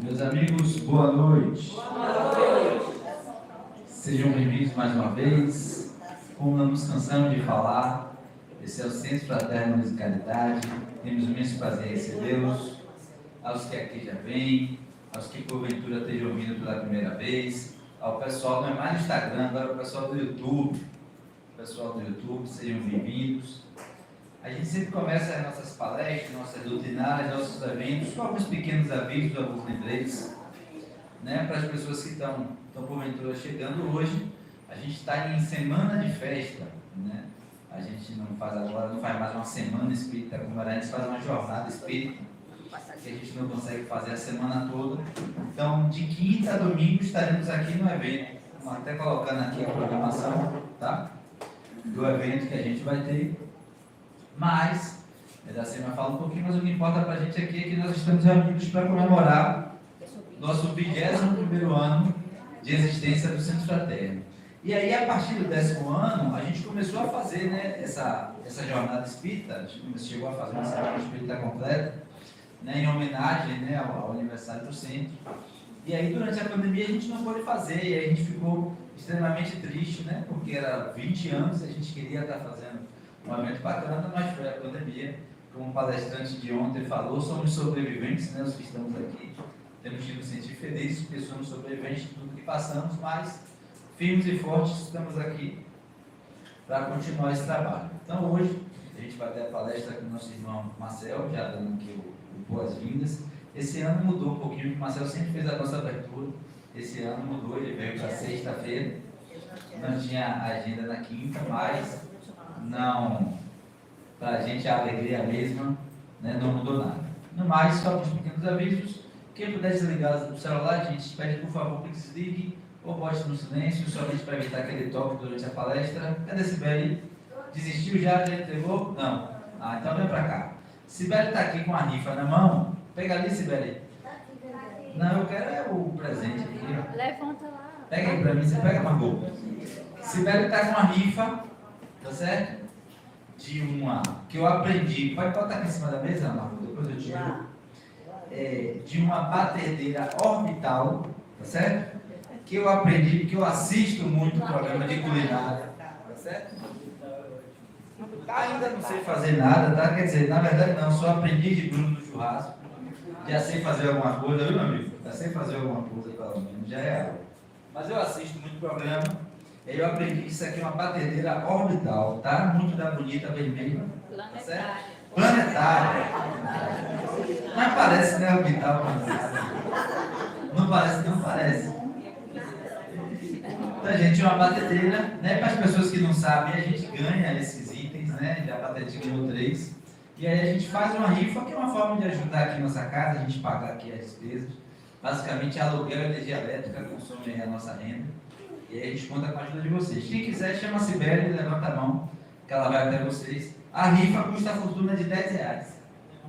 Meus amigos, boa noite. Sejam bem-vindos mais uma vez. Como não nos cansamos de falar, esse é o Centro Fraterno Musicalidade. Temos o imenso prazer em recebê-los. Aos que aqui já vêm, aos que porventura estejam ouvindo pela primeira vez, ao pessoal, não é mais no Instagram, agora o pessoal do YouTube. Sejam bem-vindos. A gente sempre começa as nossas palestras, nossas doutrinárias, nossos eventos, com alguns pequenos avisos, alguns lembretes, né, para as pessoas que estão porventura chegando hoje. A gente está em semana de festa, né? A gente não faz mais uma semana espírita como era antes, faz uma jornada espírita, que a gente não consegue fazer a semana toda. Então, de quinta a domingo estaremos aqui no evento. Vamos até colocando aqui a programação, tá? Do evento que a gente vai ter. Mas, a Sema fala um pouquinho, mas o que importa para a gente aqui é que nós estamos reunidos para comemorar nosso 21º ano de existência do Centro Fraterno. E aí, a partir do 10º ano, a gente começou a fazer, né, essa jornada espírita. A gente chegou a fazer uma semana espírita completa, né, em homenagem, né, ao aniversário do centro. E aí, durante a pandemia, a gente não pôde fazer, e aí a gente ficou extremamente triste, né, porque era 20 anos, a gente queria estar fazendo um evento bacana, mas foi a pandemia. Como o palestrante de ontem falou, somos sobreviventes, né, os que estamos aqui. Temos tido sentir felizes, porque somos sobreviventes de tudo que passamos, mas firmes e fortes estamos aqui para continuar esse trabalho. Então, hoje, a gente vai ter a palestra com o nosso irmão Marcel, já dando aqui o boas-vindas. Esse ano mudou um pouquinho, o Marcel sempre fez a nossa abertura. Esse ano mudou, ele veio para sexta-feira. Não tinha agenda na quinta, mas não, para a gente a alegria mesma, né, não mudou nada. No mais, só alguns pequenos avisos. Quem puder desligar o celular, a gente pede por favor que desligue ou bote no silêncio, somente para evitar aquele toque durante a palestra. Cadê Sibeli? Desistiu já? Já entregou? Não. Ah, então vem para cá. Sibeli está aqui com a rifa na mão. Pega ali, Sibeli. Não, eu quero é o presente aqui. Levanta lá. Pega aí para mim, você pega, Margot. Sibeli está com a rifa, tá certo? De uma que eu aprendi. Pode botar aqui em cima da mesa, Margot, depois eu tiro. De uma batedeira orbital, tá certo? Que eu aprendi, que eu assisto muito o programa de culinária, tá certo? Ainda não sei fazer nada, tá? Quer dizer, na verdade não, sou aprendiz de Bruno do churrasco. Já sei fazer alguma coisa, viu, meu amigo? Já sei fazer alguma coisa, pelo menos, já é algo. Mas eu assisto muito programa, e eu aprendi que isso aqui é uma batedeira orbital, tá? Muito da bonita vermelha, tá certo? Planetária. Mas parece, né, orbital? Não parece, não parece. Então, gente, uma batedeira, né? Para as pessoas que não sabem, a gente ganha esses itens, né? Já a Patete ganhou 3. E aí a gente faz uma rifa, que é uma forma de ajudar aqui nossa casa, a gente pagar aqui as despesas. Basicamente, aluguel e energia elétrica consomem a nossa renda. E aí a gente conta com a ajuda de vocês. Quem quiser, chama a Sibeli, levanta a mão, que ela vai até vocês. A rifa custa a fortuna de R$10.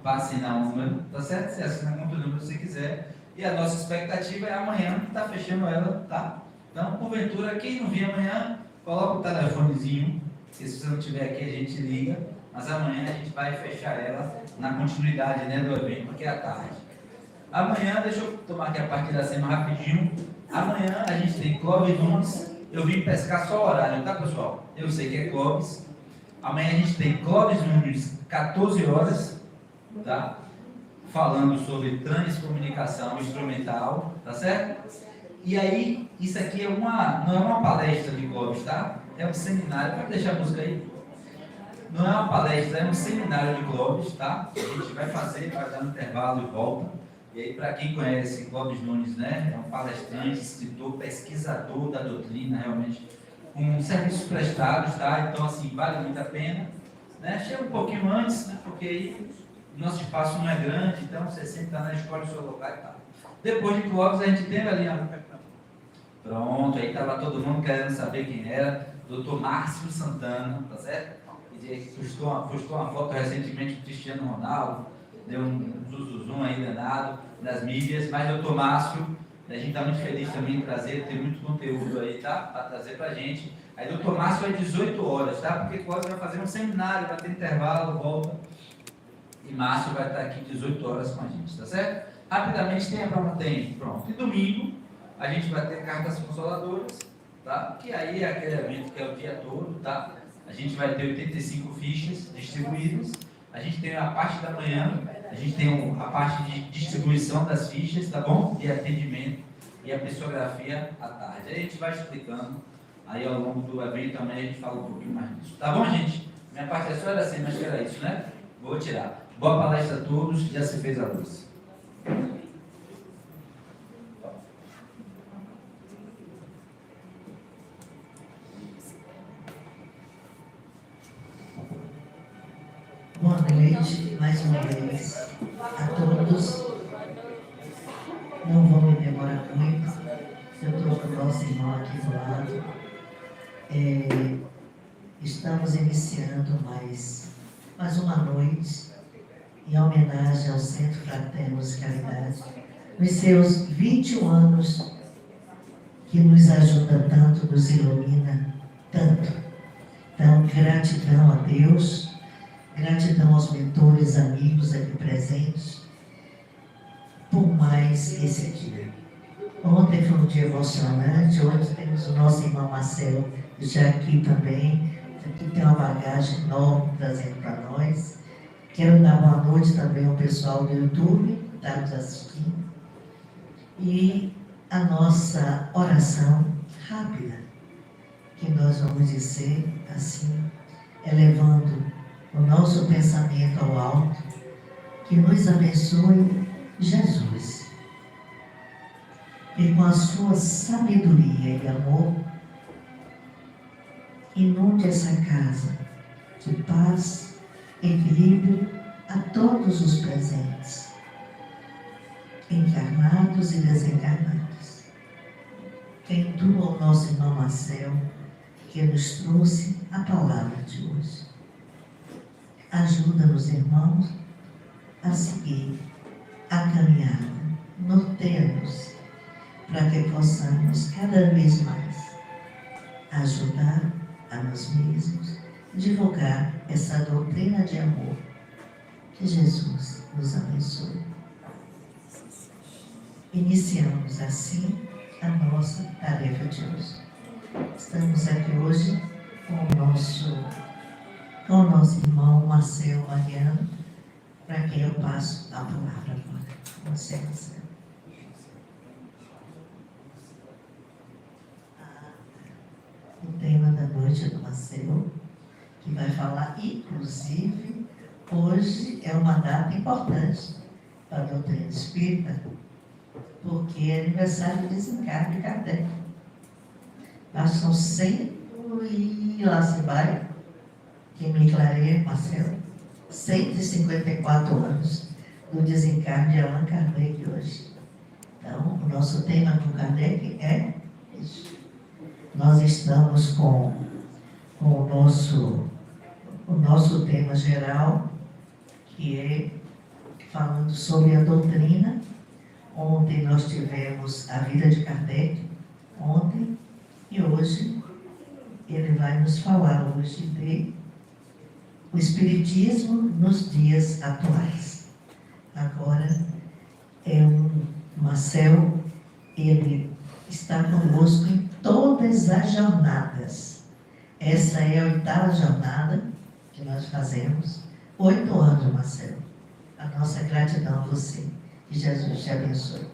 Para assinar um número, tá certo? Você assina quanto número você quiser. E a nossa expectativa é amanhã, que está fechando ela, tá? Então, porventura, quem não vir amanhã, coloca o telefonezinho, que se você não estiver aqui, a gente liga, mas amanhã a gente vai fechar ela na continuidade, né, do evento, porque é à tarde. Amanhã, deixa eu tomar aqui a parte da semana rapidinho. Amanhã a gente tem Clóvis Nunes. Eu vim pescar só o horário, tá, pessoal? Eu sei que é Clóvis. Amanhã a gente tem Clóvis Nunes, 14 horas, tá? Falando sobre transcomunicação instrumental, tá certo? E aí, isso aqui não é uma palestra de Clóvis, tá? É um seminário. Pode deixar a música aí? Não é uma palestra, é um seminário de Clóvis, tá? A gente vai fazer, vai dar um intervalo e volta. E aí, para quem conhece Clóvis Nunes, né? É um palestrante, escritor, pesquisador da doutrina, realmente com serviços prestados, tá? Então, assim, vale muito a pena, né? Chega um pouquinho antes, né? Porque aí o nosso espaço não é grande, então você sempre está na escola, no seu lugar e tal. Depois de Clóvis, a gente teve ali, ó. Pronto, aí estava todo mundo querendo saber quem era, Dr. Márcio Santana, tá certo? Que postou uma foto recentemente do Cristiano Ronaldo, deu um zuzuzum aí danado nas mídias, mas Dr. Márcio, a gente está muito feliz também em trazer, tem muito conteúdo aí, tá? Para trazer para a gente. Aí Dr. Márcio é 18 horas, tá? Porque Clóvis vai fazer um seminário, vai ter intervalo, volta. E Márcio vai estar aqui 18 horas com a gente, tá certo? Rapidamente tem a prova, tem, pronto. E domingo a gente vai ter cartas consoladoras, tá? Que aí é aquele evento que é o dia todo, tá? A gente vai ter 85 fichas distribuídas. A gente tem a parte da manhã, a gente tem a parte de distribuição das fichas, tá bom? E atendimento e a psicografia à tarde. Aí a gente vai explicando, aí ao longo do evento também a gente fala um pouquinho mais disso. Tá bom, gente? Minha parte é só era assim, mas que era isso, né? Vou tirar. Boa palestra a todos, já se fez a luz. Boa noite, mais uma vez, a todos. Não vou me demorar muito, eu estou com o nosso irmão aqui do lado. Estamos iniciando mais uma noite em homenagem ao Centro Fraterno Musicalidade, nos seus 21 anos, que nos ajuda tanto, nos ilumina tanto. Então, gratidão a Deus. Gratidão aos mentores, amigos aqui presentes, por mais esse dia. Ontem foi um dia emocionante, hoje temos o nosso irmão Marcelo já aqui também, que tem uma bagagem enorme trazendo para nós. Quero dar boa noite também ao pessoal do YouTube, que está nos assistindo. E a nossa oração rápida, que nós vamos dizer assim, elevando o nosso pensamento ao alto, que nos abençoe Jesus. E com a sua sabedoria e amor, inunde essa casa de paz, equilíbrio a todos os presentes, encarnados e desencarnados. Perdoa ao nosso irmão Marcel, que nos trouxe a palavra de hoje. Ajuda-nos, irmãos, a seguir a caminhada, norteia-nos, para que possamos cada vez mais ajudar a nós mesmos, divulgar essa doutrina de amor. Que Jesus nos abençoe. Iniciamos assim a nossa tarefa de hoje. Estamos aqui hoje com o nosso irmão Marcelo Mariano, para quem eu passo a palavra agora. Você, Marcelo. O tema da noite do Marcelo, que vai falar, inclusive, hoje é uma data importante para a doutrina espírita, porque é aniversário de desencarne de Kardec. Passam 100 e lá se vai, que me clareia, Marcelo, 154 anos do desencarne de Allan Kardec hoje. Então, o nosso tema com Kardec é isso. Nós estamos com o nosso tema geral, que é falando sobre a doutrina. Ontem nós tivemos a vida de Kardec, ontem, e hoje ele vai nos falar hoje de o Espiritismo nos dias atuais. Agora é Marcel, ele está conosco em todas as jornadas. Essa é a 8ª jornada que nós fazemos. 8 anos, Marcel. A nossa gratidão a você. Que Jesus te abençoe.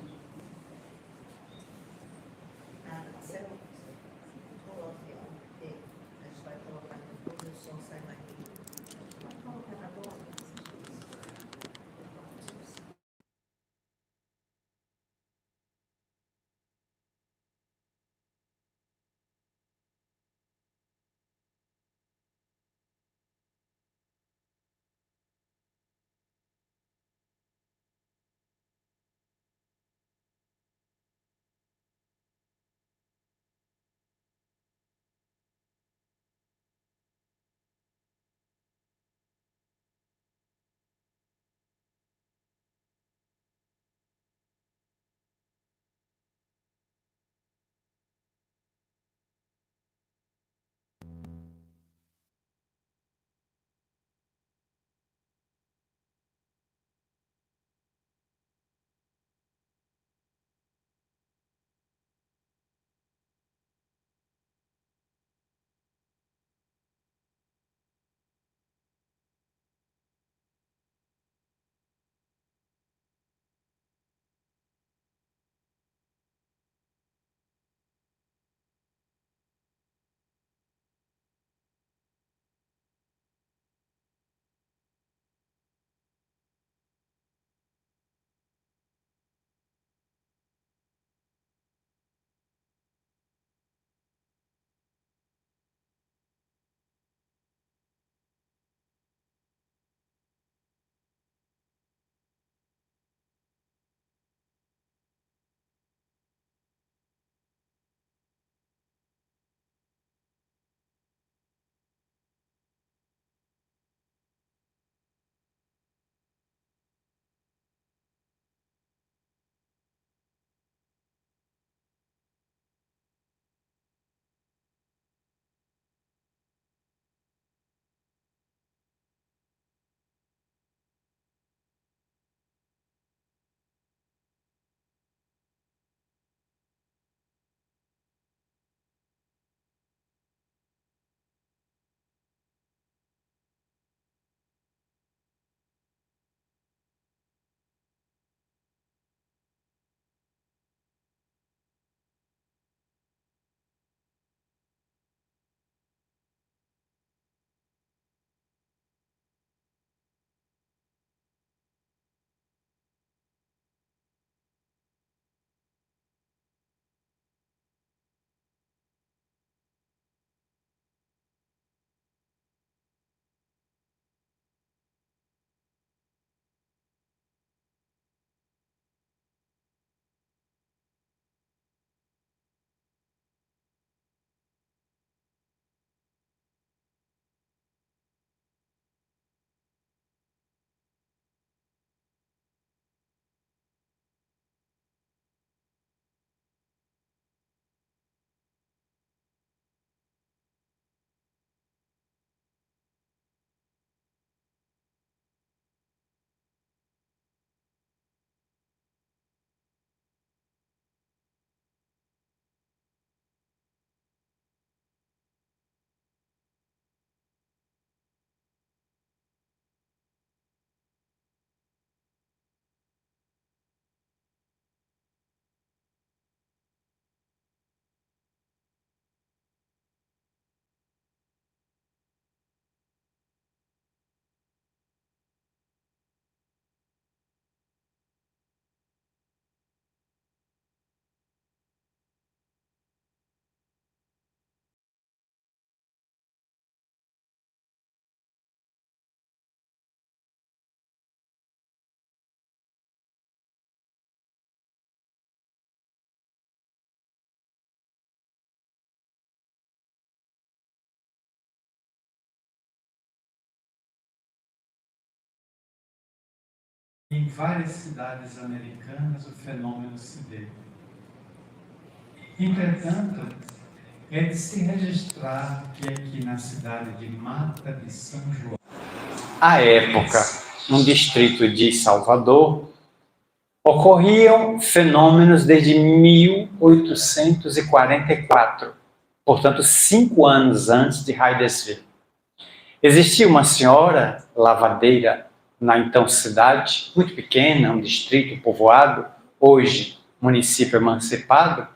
Em várias cidades americanas o fenômeno se deu. Entretanto, é de se registrar que aqui na cidade de Mata de São João, à época, no distrito de Salvador, ocorriam fenômenos desde 1844, portanto 5 anos antes de Hydesville. Existia uma senhora lavadeira na então cidade, muito pequena, um distrito povoado, hoje município emancipado,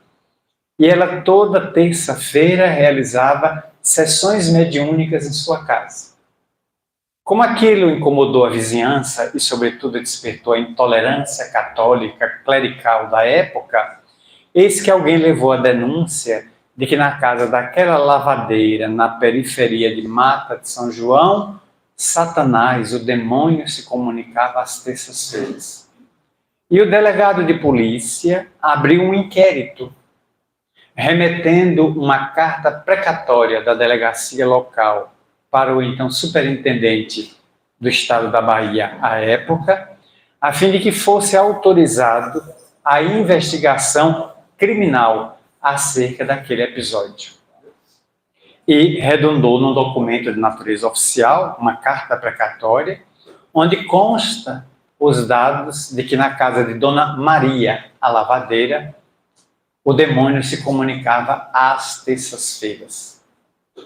e ela toda terça-feira realizava sessões mediúnicas em sua casa. Como aquilo incomodou a vizinhança e, sobretudo, despertou a intolerância católica clerical da época, eis que alguém levou a denúncia de que na casa daquela lavadeira, na periferia de Mata de São João, Satanás, o demônio, se comunicava às terças-feiras. E o delegado de polícia abriu um inquérito, remetendo uma carta precatória da delegacia local para o então superintendente do estado da Bahia à época, a fim de que fosse autorizado a investigação criminal acerca daquele episódio. E redundou num documento de natureza oficial, uma carta precatória, onde consta os dados de que na casa de Dona Maria, a lavadeira, o demônio se comunicava às terças-feiras.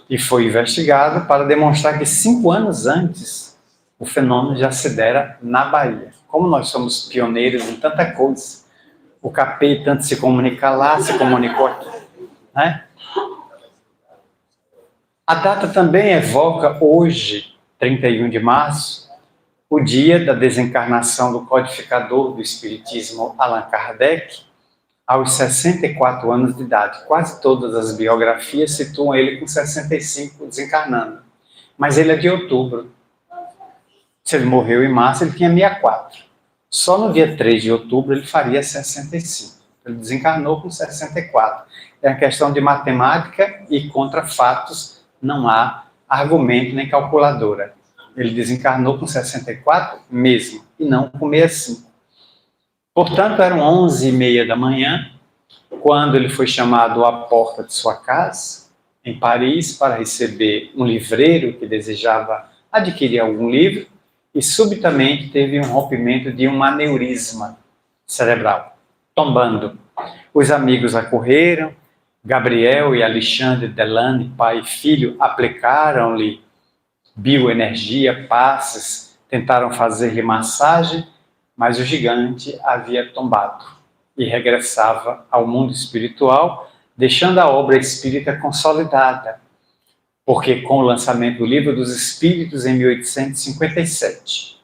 E foi investigado para demonstrar que 5 anos antes o fenômeno já se dera na Bahia. Como nós somos pioneiros em tanta coisa, o capeta antes de se comunicar lá, se comunicou aqui, né? A data também evoca hoje, 31 de março, o dia da desencarnação do codificador do Espiritismo, Allan Kardec, aos 64 anos de idade. Quase todas as biografias situam ele com 65 desencarnando. Mas ele é de outubro. Se ele morreu em março, ele tinha 64. Só no dia 3 de outubro ele faria 65. Ele desencarnou com 64. É uma questão de matemática e contra fatos não há argumento nem calculadora. Ele desencarnou com 64 mesmo, e não com 65. Portanto, eram 11h30 da manhã, quando ele foi chamado à porta de sua casa, em Paris, para receber um livreiro que desejava adquirir algum livro, e subitamente teve um rompimento de um aneurisma cerebral, tombando. Os amigos acorreram, Gabriel e Alexandre Delane, pai e filho, aplicaram-lhe bioenergia, passes, tentaram fazer-lhe massagem, mas o gigante havia tombado e regressava ao mundo espiritual, deixando a obra espírita consolidada, porque com o lançamento do Livro dos Espíritos em 1857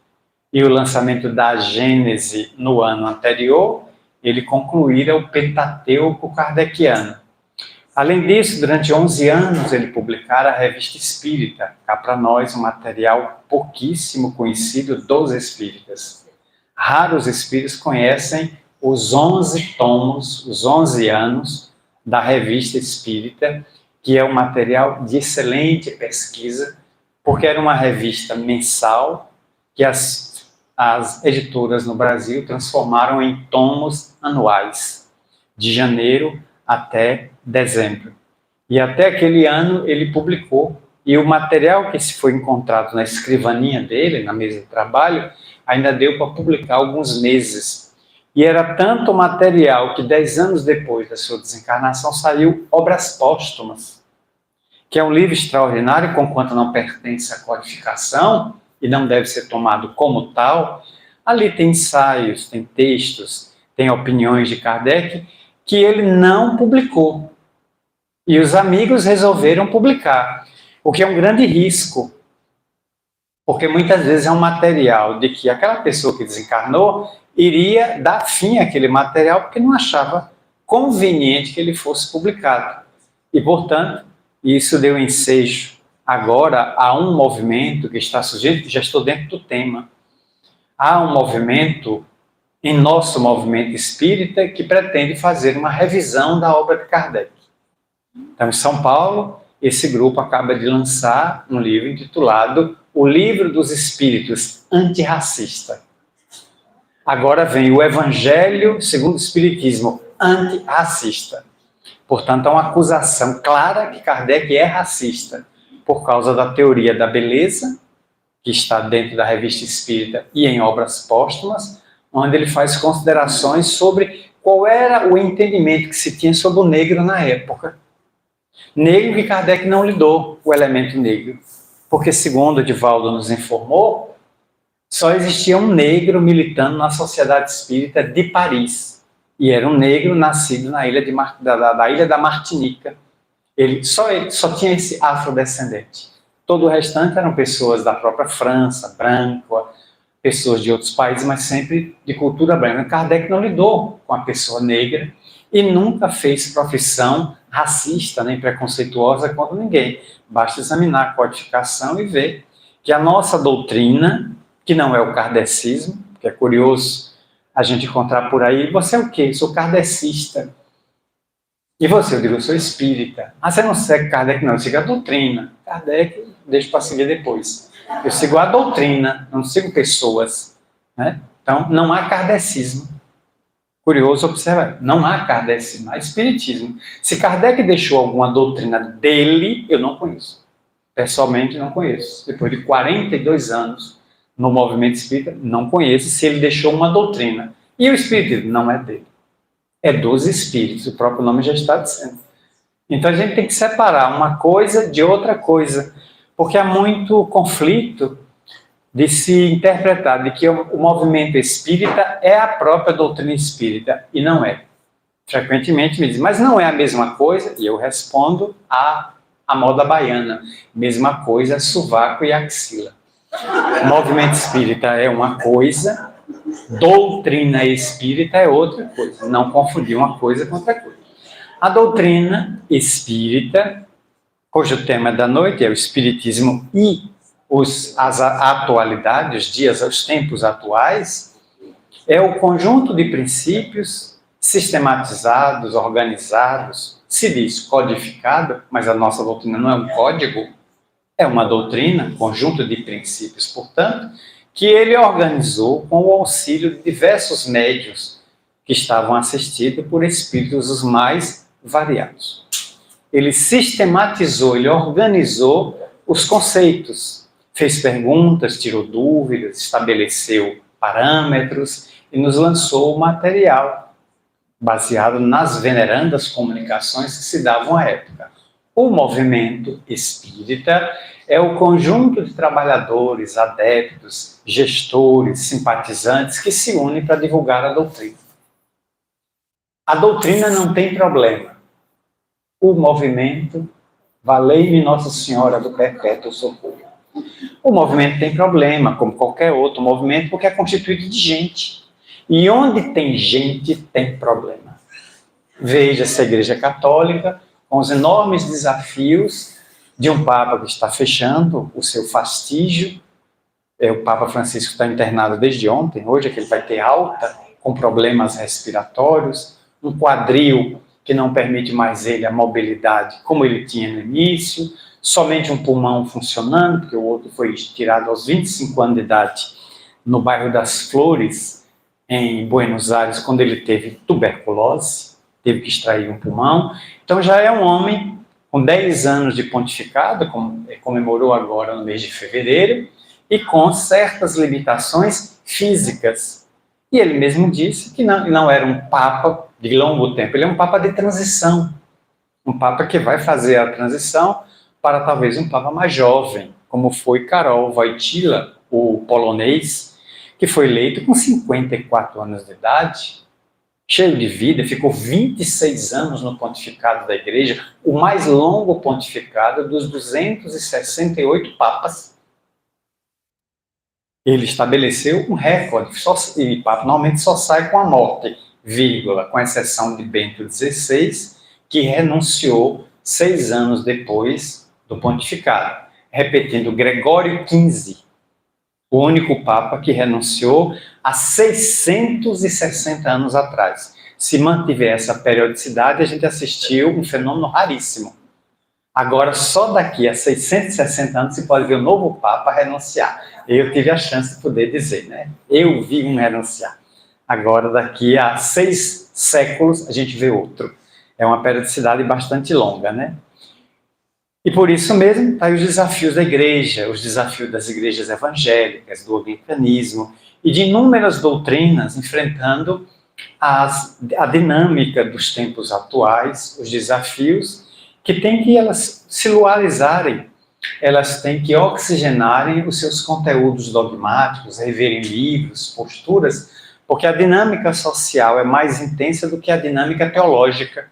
e o lançamento da Gênese no ano anterior, ele concluíra o Pentateuco kardeciano. Além disso, durante 11 anos, ele publicara a Revista Espírita, cá para nós um material pouquíssimo conhecido dos espíritas. Raros espíritos conhecem os 11 tomos, os 11 anos da Revista Espírita, que é um material de excelente pesquisa, porque era uma revista mensal que as editoras no Brasil transformaram em tomos anuais, de janeiro até dezembro. E até aquele ano ele publicou, e o material que se foi encontrado na escrivaninha dele, na mesa de trabalho, ainda deu para publicar alguns meses. E era tanto material que 10 anos depois da sua desencarnação saiu Obras Póstumas, que é um livro extraordinário, conquanto não pertence à codificação e não deve ser tomado como tal. Ali tem ensaios, tem textos, tem opiniões de Kardec que ele não publicou. E os amigos resolveram publicar, o que é um grande risco, porque muitas vezes é um material de que aquela pessoa que desencarnou iria dar fim àquele material porque não achava conveniente que ele fosse publicado. E, portanto, isso deu ensejo agora a um movimento que está surgindo, já estou dentro do tema. Há um movimento, em nosso movimento espírita, que pretende fazer uma revisão da obra de Kardec. Então, em São Paulo, esse grupo acaba de lançar um livro intitulado O Livro dos Espíritos Antirracista. Agora vem o Evangelho segundo o Espiritismo, antirracista. Portanto, há uma acusação clara que Kardec é racista, por causa da teoria da beleza, que está dentro da Revista Espírita e em obras póstumas, onde ele faz considerações sobre qual era o entendimento que se tinha sobre o negro na época. Negro que Kardec não lidou, o elemento negro. Porque, segundo Divaldo nos informou, só existia um negro militando na Sociedade Espírita de Paris. E era um negro nascido na ilha, da ilha da Martinica. Ele só tinha esse afrodescendente. Todo o restante eram pessoas da própria França, branco, pessoas de outros países, mas sempre de cultura branca. Kardec não lidou com a pessoa negra e nunca fez profissão racista nem preconceituosa contra ninguém. Basta examinar a codificação e ver que a nossa doutrina, que não é o kardecismo, que é curioso a gente encontrar por aí, você é o quê? Eu sou kardecista. E você? Eu digo, eu sou espírita. Ah, você não segue Kardec? Não, eu sigo a doutrina. Kardec, deixa para seguir depois. Eu sigo a doutrina, não sigo pessoas. Né? Então, não há kardecismo. Curioso observar, não há kardecismo, há espiritismo. Se Kardec deixou alguma doutrina dele, eu não conheço. Pessoalmente, não conheço. Depois de 42 anos no movimento espírita, não conheço se ele deixou uma doutrina. E o espiritismo não é dele. É dos espíritos, o próprio nome já está dizendo. Então a gente tem que separar uma coisa de outra coisa, porque há muito conflito de se interpretar de que o movimento espírita é a própria doutrina espírita, e não é. Frequentemente me dizem, mas não é a mesma coisa? E eu respondo a moda baiana, mesma coisa, sovaco e axila. O movimento espírita é uma coisa, doutrina espírita é outra coisa. Não confundir uma coisa com outra coisa. A doutrina espírita, cujo tema da noite é o espiritismo e a atualidade, os dias, os tempos atuais, é o conjunto de princípios sistematizados, organizados, se diz codificado, mas a nossa doutrina não é um código, é uma doutrina, conjunto de princípios, portanto, que ele organizou com o auxílio de diversos médiuns que estavam assistidos por espíritos os mais variados. Ele sistematizou, ele organizou os conceitos, fez perguntas, tirou dúvidas, estabeleceu parâmetros e nos lançou o material baseado nas venerandas comunicações que se davam à época. O movimento espírita é o conjunto de trabalhadores, adeptos, gestores, simpatizantes que se unem para divulgar a doutrina. A doutrina não tem problema. O movimento, valei-me Nossa Senhora do Perpétuo Socorro. O movimento tem problema, como qualquer outro movimento, porque é constituído de gente. E onde tem gente, tem problema. Veja essa Igreja Católica, com os enormes desafios de um Papa que está fechando o seu fastígio. O Papa Francisco está internado desde ontem, hoje é que ele vai ter alta, com problemas respiratórios, um quadril que não permite mais ele a mobilidade como ele tinha no início, somente um pulmão funcionando, porque o outro foi tirado aos 25 anos de idade, no bairro das Flores, em Buenos Aires, quando ele teve tuberculose, teve que extrair um pulmão. Então já é um homem com 10 anos de pontificado, comemorou agora no mês de fevereiro, e com certas limitações físicas. E ele mesmo disse que não era um papa de longo tempo, ele é um papa de transição, um papa que vai fazer a transição para talvez um papa mais jovem, como foi Karol Wojtyła, o polonês, que foi eleito com 54 anos de idade, cheio de vida, ficou 26 anos no pontificado da igreja, o mais longo pontificado dos 268 papas. Ele estabeleceu um recorde, e Papa normalmente só sai com a morte, vírgula, com exceção de Bento XVI, que renunciou 6 anos depois do pontificado. Repetindo, Gregório XV, o único Papa que renunciou há 660 anos atrás. Se mantiver essa periodicidade, a gente assistiu um fenômeno raríssimo. Agora, só daqui a 660 anos se pode ver o novo Papa renunciar. Eu tive a chance de poder dizer, né? Eu vi um renunciar. Agora, daqui a 6 séculos, a gente vê outro. É uma periodicidade bastante longa, né? E por isso mesmo, tá aí os desafios da igreja, os desafios das igrejas evangélicas, do anglicanismo e de inúmeras doutrinas enfrentando a dinâmica dos tempos atuais, os desafios que tem que elas se luarizarem, elas têm que oxigenarem os seus conteúdos dogmáticos, reverem livros, posturas, porque a dinâmica social é mais intensa do que a dinâmica teológica,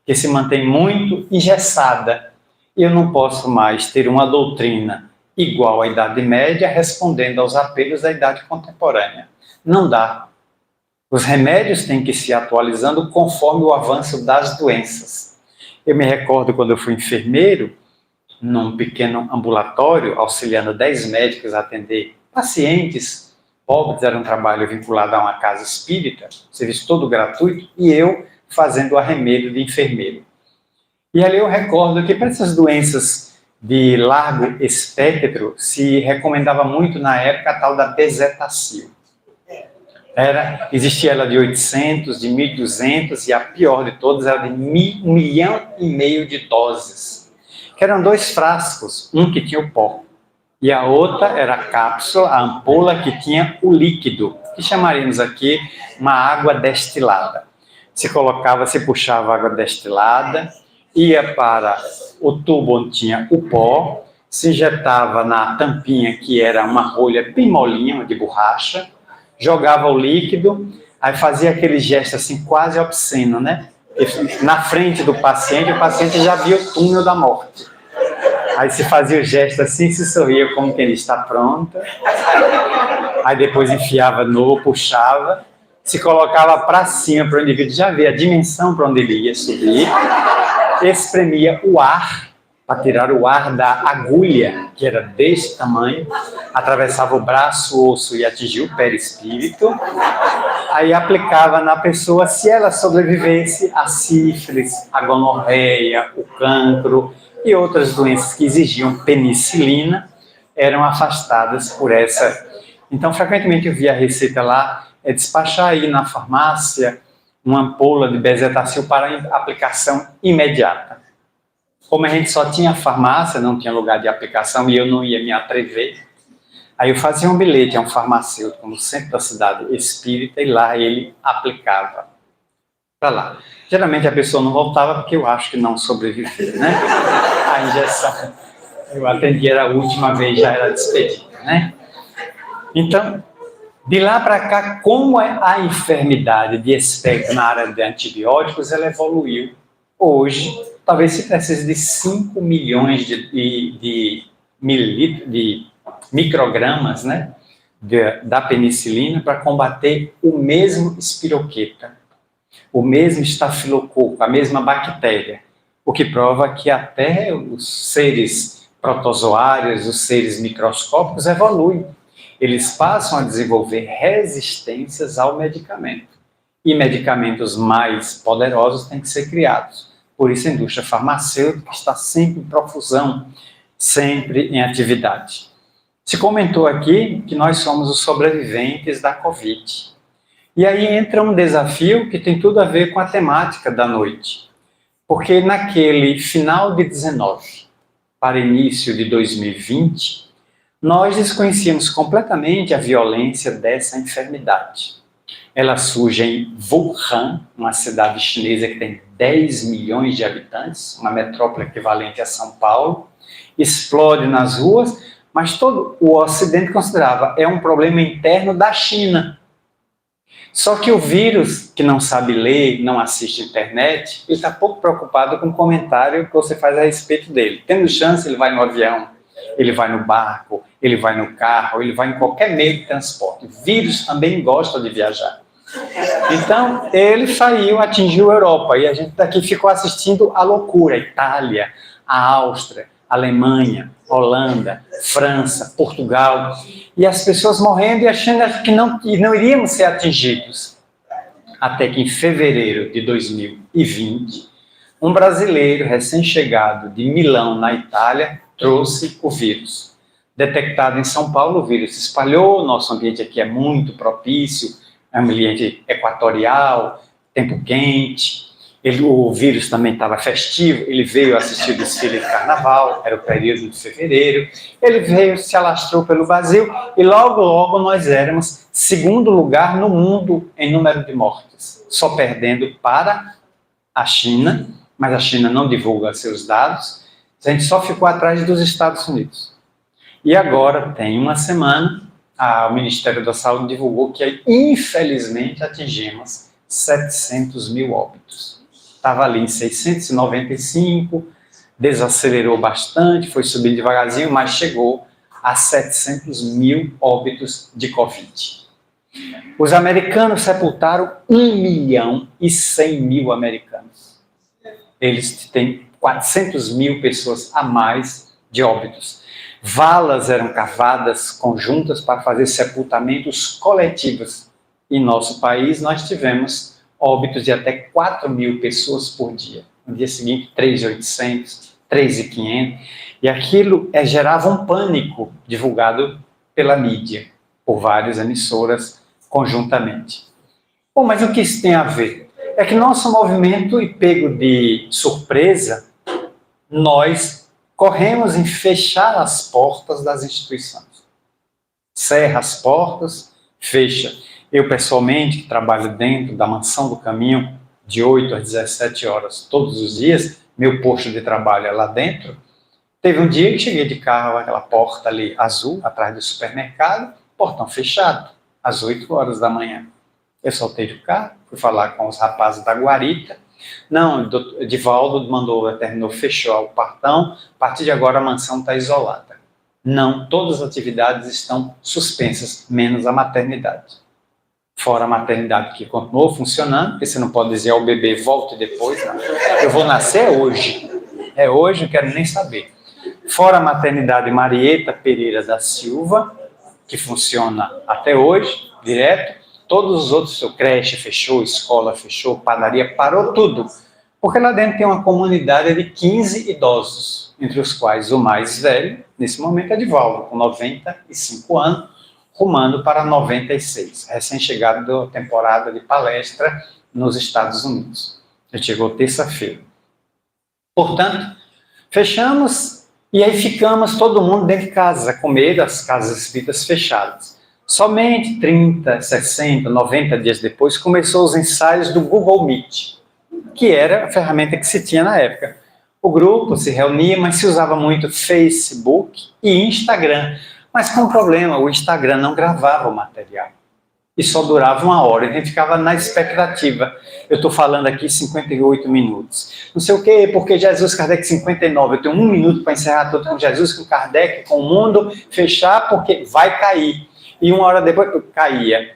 que se mantém muito engessada. E eu não posso mais ter uma doutrina igual à Idade Média respondendo aos apelos da Idade Contemporânea. Não dá. Os remédios têm que se atualizando conforme o avanço das doenças. Eu me recordo quando eu fui enfermeiro, num pequeno ambulatório, auxiliando 10 médicos a atender pacientes pobres, era um trabalho vinculado a uma casa espírita, serviço todo gratuito, e eu fazendo o arremedo de enfermeiro. E ali eu recordo que para essas doenças de largo espectro se recomendava muito na época a tal da bezetacil. Existia ela de 800, de 1.200 e a pior de todas era de 1,5 milhão de doses. Que eram 2 frascos, um que tinha o pó e a outra era a cápsula, a ampola que tinha o líquido, que chamaríamos aqui uma água destilada. Se colocava, se puxava água destilada, ia para o tubo onde tinha o pó, se injetava na tampinha que era uma rolha bem molinha, de borracha, jogava o líquido, aí fazia aquele gesto assim quase obsceno, né? Na frente do paciente, o paciente já via o túnel da morte. Aí se fazia o gesto assim, se sorria como que ele está pronto. Aí depois enfiava de novo, puxava, se colocava para cima para o indivíduo já ver a dimensão para onde ele ia subir, espremia o ar para tirar o ar da agulha, que era deste tamanho, atravessava o braço, o osso e atingia o perispírito, aí aplicava na pessoa, se ela sobrevivesse, a sífilis, a gonorreia, o cancro e outras doenças que exigiam penicilina, eram afastadas por essa. Então, frequentemente eu via a receita lá, despachar aí na farmácia uma ampola de bezetacil para aplicação imediata. Como a gente só tinha farmácia, não tinha lugar de aplicação e eu não ia me atrever, aí eu fazia um bilhete a um farmacêutico no centro da cidade espírita e lá ele aplicava para lá. Geralmente a pessoa não voltava porque eu acho que não sobreviveu, né? A injeção, eu atendi, era a última vez, já era despedida, né? Então, de lá para cá, como a enfermidade de espectro na área de antibióticos, ela evoluiu. Hoje, talvez se precise de 5 milhões de microgramas, né, da penicilina para combater o mesmo espiroqueta, o mesmo estafilococo, a mesma bactéria, o que prova que até os seres protozoários, os seres microscópicos evoluem. Eles passam a desenvolver resistências ao medicamento. E medicamentos mais poderosos têm que ser criados. Por isso a indústria farmacêutica está sempre em profusão, sempre em atividade. Se comentou aqui que nós somos os sobreviventes da Covid. E aí entra um desafio que tem tudo a ver com a temática da noite. Porque naquele final de 19 para início de 2020, nós desconhecíamos completamente a violência dessa enfermidade. Ela surge em Wuhan, uma cidade chinesa que tem 10 milhões de habitantes, uma metrópole equivalente a São Paulo, explode nas ruas, mas todo o Ocidente considerava é um problema interno da China. Só que o vírus, que não sabe ler, não assiste internet, ele está pouco preocupado com o comentário que você faz a respeito dele. Tendo chance, ele vai no avião, ele vai no barco, ele vai no carro, ele vai em qualquer meio de transporte. O vírus também gosta de viajar. Então, ele saiu, atingiu a Europa, e a gente daqui ficou assistindo a loucura. A Itália, a Áustria, a Alemanha, Holanda, França, Portugal, e as pessoas morrendo e achando que não iríamos ser atingidos. Até que em fevereiro de 2020, um brasileiro recém-chegado de Milão, na Itália, trouxe o vírus. Detectado em São Paulo, o vírus se espalhou, nosso ambiente aqui é muito propício ambiente equatorial, tempo quente. O vírus também estava festivo, ele veio assistir o desfile de carnaval, era o período de fevereiro, ele veio, se alastrou pelo Brasil e logo, logo nós éramos segundo lugar no mundo em número de mortes, só perdendo para a China, mas a China não divulga seus dados, a gente só ficou atrás dos Estados Unidos. E agora, tem uma semana, o Ministério da Saúde divulgou que, infelizmente, atingimos 700 mil óbitos. Estava ali em 695, desacelerou bastante, foi subindo devagarzinho, mas chegou a 700 mil óbitos de Covid. Os americanos sepultaram 1.100.000 americanos. Eles têm 400 mil pessoas a mais de óbitos. Valas eram cavadas conjuntas para fazer sepultamentos coletivos. Em nosso país, nós tivemos óbitos de até 4.000 pessoas por dia. No dia seguinte, 3.800, 3.500. E aquilo gerava um pânico divulgado pela mídia, por várias emissoras conjuntamente. Bom, mas o que isso tem a ver? É que nosso movimento, e pego de surpresa, nós corremos em fechar as portas das instituições. Cerra as portas, fecha. Eu, pessoalmente, que trabalho dentro da Mansão do Caminho, de 8 às 17 horas, todos os dias, meu posto de trabalho é lá dentro. Teve um dia que cheguei de carro, aquela porta ali azul, atrás do supermercado, portão fechado, às 8 horas da manhã. Eu soltei do carro, fui falar com os rapazes da guarita. Não, o Divaldo mandou, terminou, fechou o portão, a partir de agora a mansão está isolada. Não, todas as atividades estão suspensas, menos a maternidade. Fora a maternidade que continuou funcionando, porque você não pode dizer ao bebê, volte depois, não. Eu vou nascer hoje. É hoje, não quero nem saber. Fora a maternidade Marieta Pereira da Silva, que funciona até hoje, direto. Todos os outros, seu creche fechou, escola fechou, padaria, parou tudo. Porque lá dentro tem uma comunidade de 15 idosos, entre os quais o mais velho, nesse momento, é Divaldo, com 95 anos, rumando para 96, recém-chegado da temporada de palestra nos Estados Unidos. Ele chegou terça-feira. Portanto, fechamos e aí ficamos todo mundo dentro de casa, com medo das casas espíritas fechadas. Somente 30, 60, 90 dias depois, começou os ensaios do Google Meet, que era a ferramenta que se tinha na época. O grupo se reunia, mas se usava muito Facebook e Instagram. Mas com um problema, o Instagram não gravava o material. E só durava 1 hora, e a gente ficava na expectativa. Eu estou falando aqui 58 minutos. Não sei o quê, porque Jesus, Kardec 59, eu tenho 1 minuto para encerrar tudo com Jesus, com Kardec, com o mundo, fechar, porque vai cair. E 1 hora depois, caía.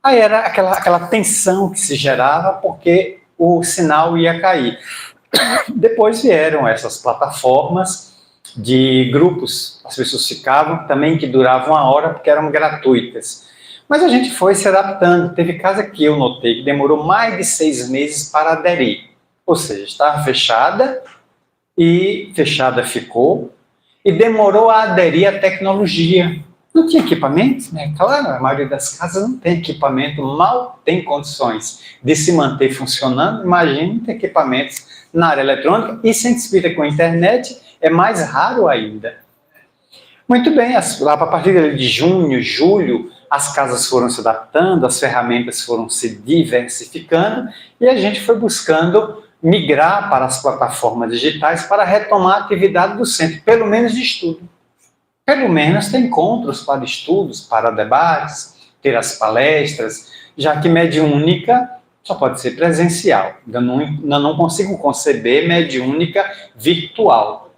Aí era aquela tensão que se gerava, porque o sinal ia cair. Depois vieram essas plataformas de grupos, as pessoas ficavam também que duravam 1 hora porque eram gratuitas. Mas a gente foi se adaptando. Teve casa que eu notei que demorou mais de 6 meses para aderir. Ou seja, estava fechada e fechada ficou e demorou a aderir à tecnologia. Não tinha equipamento, né? Claro, a maioria das casas não tem equipamento, mal tem condições de se manter funcionando. Imagine ter equipamentos na área eletrônica e sem espírita com a internet, é mais raro ainda. Muito bem, lá a partir de junho, julho, as casas foram se adaptando, as ferramentas foram se diversificando e a gente foi buscando migrar para as plataformas digitais para retomar a atividade do centro, pelo menos de estudo. Pelo menos ter encontros para estudos, para debates, ter as palestras, já que mediúnica só pode ser presencial. Eu não consigo conceber mediúnica virtual.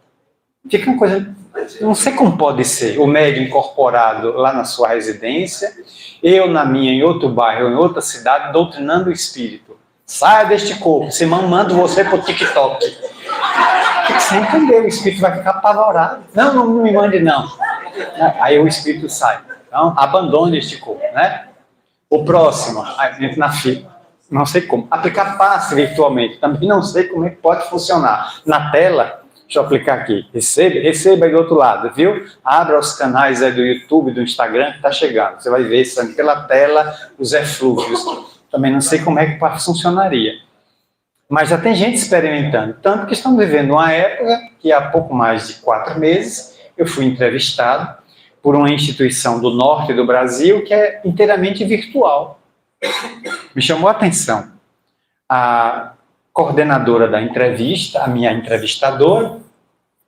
Fica uma coisa, não sei como pode ser, o médium incorporado lá na sua residência, eu na minha, em outro bairro, em outra cidade, doutrinando o espírito. Saia deste corpo, senão mando você para o TikTok. Você entendeu, o espírito vai ficar apavorado. Não me mande não. Aí o espírito sai. Então, abandone este corpo, né? O próximo, aí entra na fila. Não sei como. Aplicar passe virtualmente. Também não sei como é que pode funcionar. Na tela, Deixa eu aplicar aqui. Receba aí do outro lado, viu? Abra os canais aí do YouTube, do Instagram que está chegando. Você vai ver isso pela tela, os eflúvios. Também não sei como é que funcionaria. Mas já tem gente experimentando. Tanto que estamos vivendo uma época que há pouco mais de 4 meses eu fui entrevistado por uma instituição do norte do Brasil que é inteiramente virtual. Me chamou a atenção. A coordenadora da entrevista, a minha entrevistadora,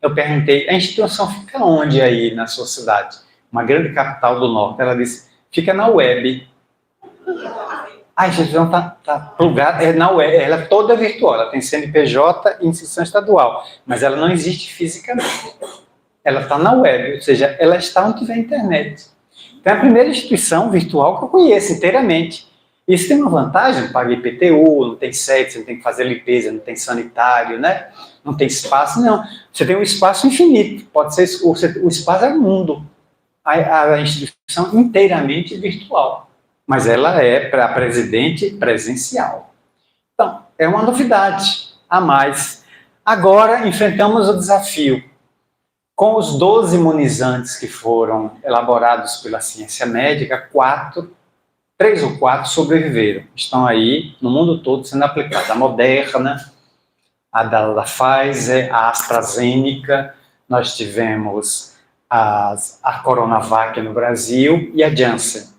eu perguntei, a instituição fica onde aí na sua cidade? Uma grande capital do norte. Ela disse, fica na web. A instituição está plugada na web, ela é toda virtual, ela tem CNPJ e instituição estadual, mas ela não existe fisicamente. Ela está na web, ou seja, ela está onde tiver internet. Então é a primeira instituição virtual que eu conheço inteiramente. Isso tem uma vantagem, não paga IPTU, não tem sede, você não tem que fazer limpeza, não tem sanitário, né? Não tem espaço, não. Você tem um espaço infinito, pode ser, o espaço é o mundo. A instituição inteiramente virtual. Mas ela é para presidente presencial. Então, é uma novidade a mais. Agora, enfrentamos o desafio. Com os 12 imunizantes que foram elaborados pela ciência médica, 3 ou 4 sobreviveram. Estão aí no mundo todo sendo aplicados. A Moderna, a da Pfizer, a AstraZeneca, nós tivemos a Coronavac no Brasil e a Janssen.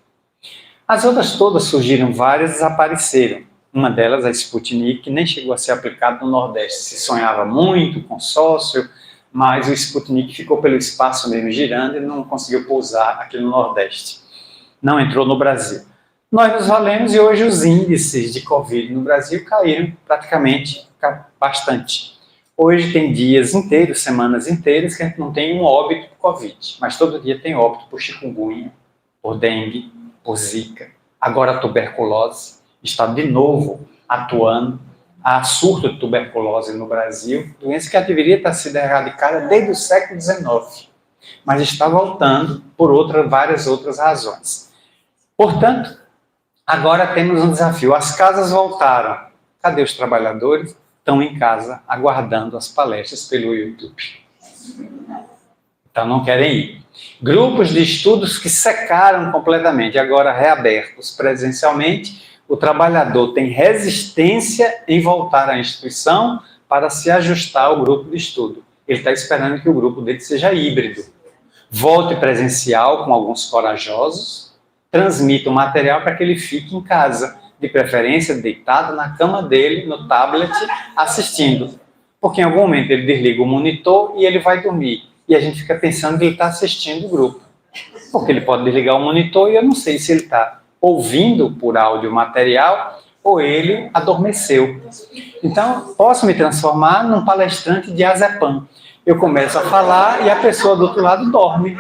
As outras todas surgiram, várias desapareceram. Uma delas, a Sputnik, nem chegou a ser aplicada no Nordeste. Se sonhava muito, consórcio, mas o Sputnik ficou pelo espaço mesmo girando e não conseguiu pousar aqui no Nordeste. Não entrou no Brasil. Nós nos valemos e hoje os índices de Covid no Brasil caíram praticamente bastante. Hoje tem dias inteiros, semanas inteiras, que a gente não tem um óbito por Covid, mas todo dia tem óbito por chikungunya, por dengue, por zika. Agora a tuberculose está de novo atuando. Há surto de tuberculose no Brasil, doença que deveria estar sendo erradicada desde o século XIX, mas está voltando por várias outras razões. Portanto, agora temos um desafio. As casas voltaram. Cadê os trabalhadores? Estão em casa aguardando as palestras pelo YouTube. Então não querem ir. Grupos de estudos que secaram completamente, agora reabertos presencialmente, o trabalhador tem resistência em voltar à instituição para se ajustar ao grupo de estudo. Ele está esperando que o grupo dele seja híbrido. Volte presencial com alguns corajosos, transmita o material para que ele fique em casa, de preferência deitado na cama dele, no tablet, assistindo. Porque em algum momento ele desliga o monitor e ele vai dormir. E a gente fica pensando que ele está assistindo o grupo. Porque ele pode desligar o monitor e eu não sei se ele está ouvindo por áudio material ou ele adormeceu. Então, posso me transformar num palestrante de azepam. Eu começo a falar e a pessoa do outro lado dorme.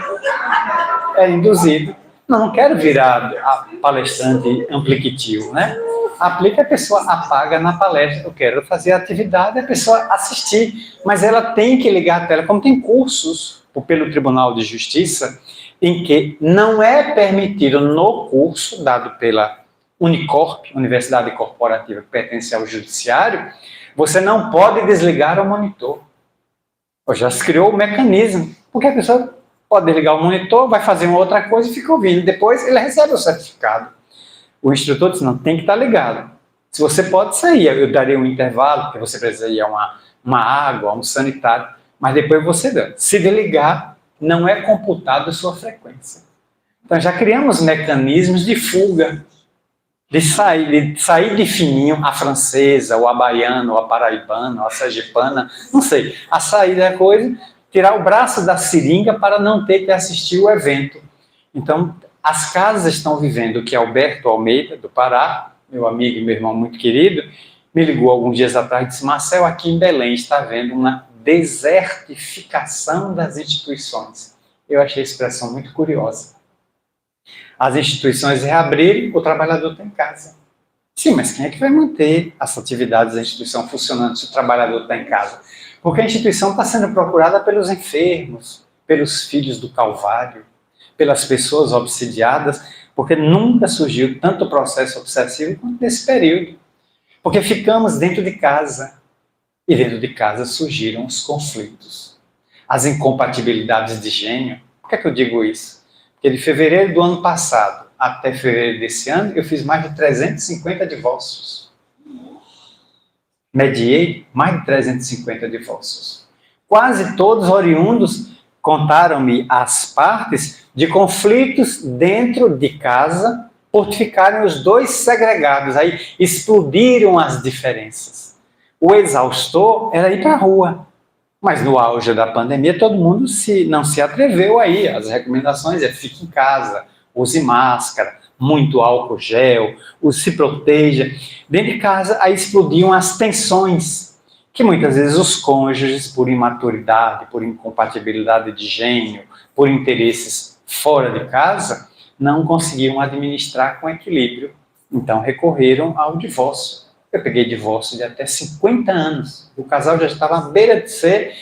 É induzido. Não quero virar a palestrante ampliquitio, né? Aplica, a pessoa apaga na palestra. Eu quero fazer a atividade, a pessoa assistir. Mas ela tem que ligar a tela. Como tem cursos pelo Tribunal de Justiça, em que não é permitido no curso dado pela Unicorp, Universidade Corporativa que pertence ao Judiciário, você não pode desligar o monitor. Já se criou o mecanismo, porque a pessoa pode desligar o monitor, vai fazer uma outra coisa e fica ouvindo. Depois ele recebe o certificado. O instrutor diz, não, tem que estar ligado. Se você pode sair, eu daria um intervalo, porque você precisa ir a uma água, a um sanitário, mas depois você dá. Se desligar, não é computado a sua frequência. Então já criamos mecanismos de fuga, de sair de fininho, a francesa, ou a baiana, ou a paraibana, ou a sergipana, não sei, a sair da coisa, tirar o braço da seringa para não ter que assistir o evento. Então, as casas estão vivendo o que Alberto Almeida, do Pará, meu amigo e meu irmão muito querido, me ligou alguns dias atrás e disse, Marcel, aqui em Belém está havendo uma desertificação das instituições. Eu achei a expressão muito curiosa. As instituições reabrirem, o trabalhador está em casa. Sim, mas quem é que vai manter as atividades da instituição funcionando se o trabalhador está em casa? Porque a instituição está sendo procurada pelos enfermos, pelos filhos do Calvário, pelas pessoas obsidiadas, porque nunca surgiu tanto processo obsessivo quanto nesse período. Porque ficamos dentro de casa. E dentro de casa surgiram os conflitos, as incompatibilidades de gênio. Por que é que eu digo isso? Porque de fevereiro do ano passado até fevereiro desse ano, eu fiz mais de 350 divórcios. Mediei mais de 350 divórcios. Quase todos oriundos contaram-me as partes de conflitos dentro de casa, por ficarem os dois segregados. Aí explodiram as diferenças. O exaustor era ir para a rua. Mas no auge da pandemia, todo mundo não se atreveu aí. As recomendações é fique em casa, use máscara, muito álcool gel, se proteja. Dentro de casa, aí explodiam as tensões, que muitas vezes os cônjuges, por imaturidade, por incompatibilidade de gênio, por interesses fora de casa, não conseguiam administrar com equilíbrio. Então recorreram ao divórcio. Eu peguei divórcio de até 50 anos. O casal já estava à beira de ser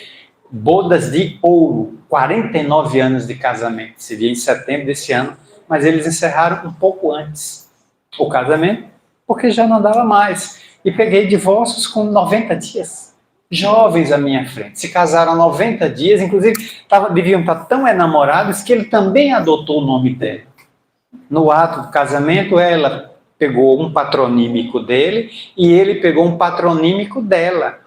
bodas de ouro, 49 anos de casamento. Seria em setembro desse ano, mas eles encerraram um pouco antes o casamento, porque já não dava mais. E peguei divórcios com 90 dias. Jovens à minha frente. Se casaram há 90 dias, inclusive deviam estar tão enamorados que ele também adotou o nome dela. No ato do casamento, ela pegou um patronímico dele e ele pegou um patronímico dela.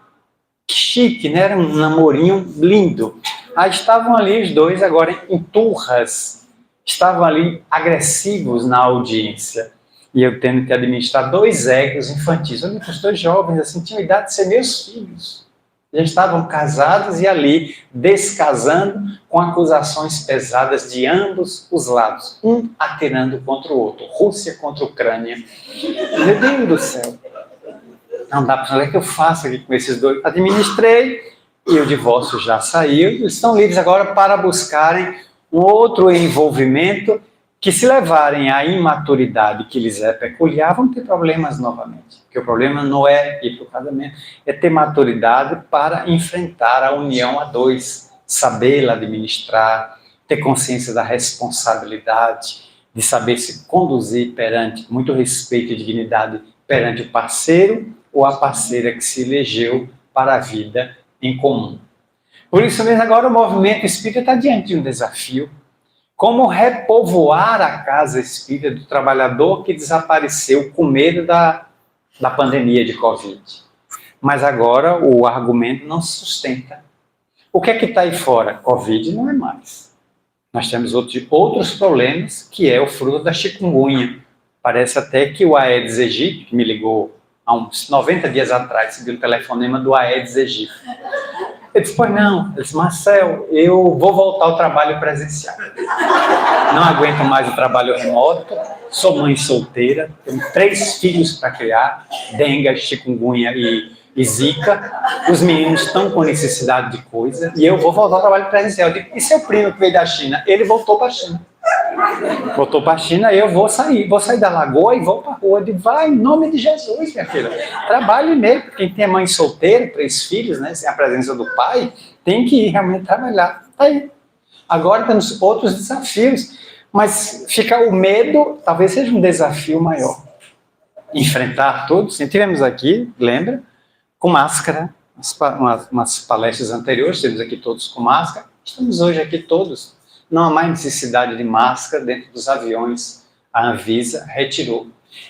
Que chique, né? Era um namorinho lindo. Aí estavam ali os dois agora em turras, estavam ali agressivos na audiência. E eu tendo que administrar 2 egos infantis. Olha, os 2 jovens, assim, tinham idade de ser meus filhos. Já estavam casados e ali descasando com acusações pesadas de ambos os lados, um atirando contra o outro, Rússia contra Ucrânia. Meu Deus do céu! Não dá para saber o que eu faço aqui com esses dois. Administrei e o divórcio já saiu. Eles estão livres agora para buscarem um outro envolvimento que, se levarem à imaturidade que lhes é peculiar, vão ter problemas novamente. Porque o problema não é ir para o casamento, é ter maturidade para enfrentar a união a 2, sabê-la administrar, ter consciência da responsabilidade, de saber se conduzir perante muito respeito e dignidade perante o parceiro ou a parceira que se elegeu para a vida em comum. Por isso mesmo, agora o movimento espírita está diante de um desafio. Como repovoar a casa espírita do trabalhador que desapareceu com medo da pandemia de Covid. Mas agora o argumento não se sustenta. O que é que está aí fora? Covid não é mais. Nós temos outros problemas, que é o fruto da chikungunya. Parece até que o Aedes aegypti, que me ligou há uns 90 dias atrás, recebi um telefonema do Aedes aegypti. Eu disse, pois não. Ele disse, Marcel, eu vou voltar ao trabalho presencial. Não aguento mais o trabalho remoto, sou mãe solteira, tenho 3 filhos para criar, dengue, chikungunya e zika. Os meninos estão com necessidade de coisa e eu vou voltar ao trabalho presencial. Eu digo, e seu primo que veio da China? Ele voltou para a China. Voltou para a China, eu vou sair da lagoa e vou para a rua. Eu digo, vai, em nome de Jesus, minha filha. Trabalhe mesmo. Quem tem mãe solteira, 3 filhos, né, sem a presença do pai, tem que ir realmente trabalhar. Tá aí. Agora temos outros desafios, mas fica o medo, talvez seja um desafio maior. Enfrentar todos. Tivemos aqui, lembra, com máscara, umas palestras anteriores, temos aqui todos com máscara. Estamos hoje aqui todos. Não há mais necessidade de máscara dentro dos aviões. A Anvisa retirou.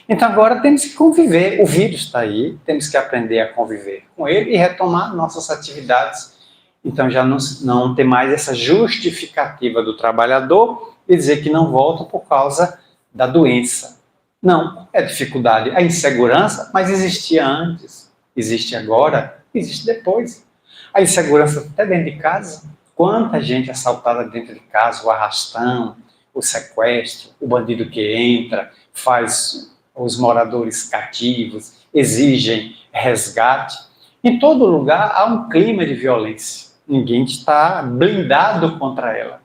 Então agora temos que conviver. O vírus está aí, temos que aprender a conviver com ele e retomar nossas atividades. Então já não tem mais essa justificativa do trabalhador e dizer que não volta por causa da doença. Não, é dificuldade, é insegurança, mas existia antes, existe agora, existe depois. A insegurança até dentro de casa. Quanta gente assaltada dentro de casa, o arrastão, o sequestro, o bandido que entra, faz os moradores cativos, exigem resgate. Em todo lugar há um clima de violência. Ninguém está blindado contra ela.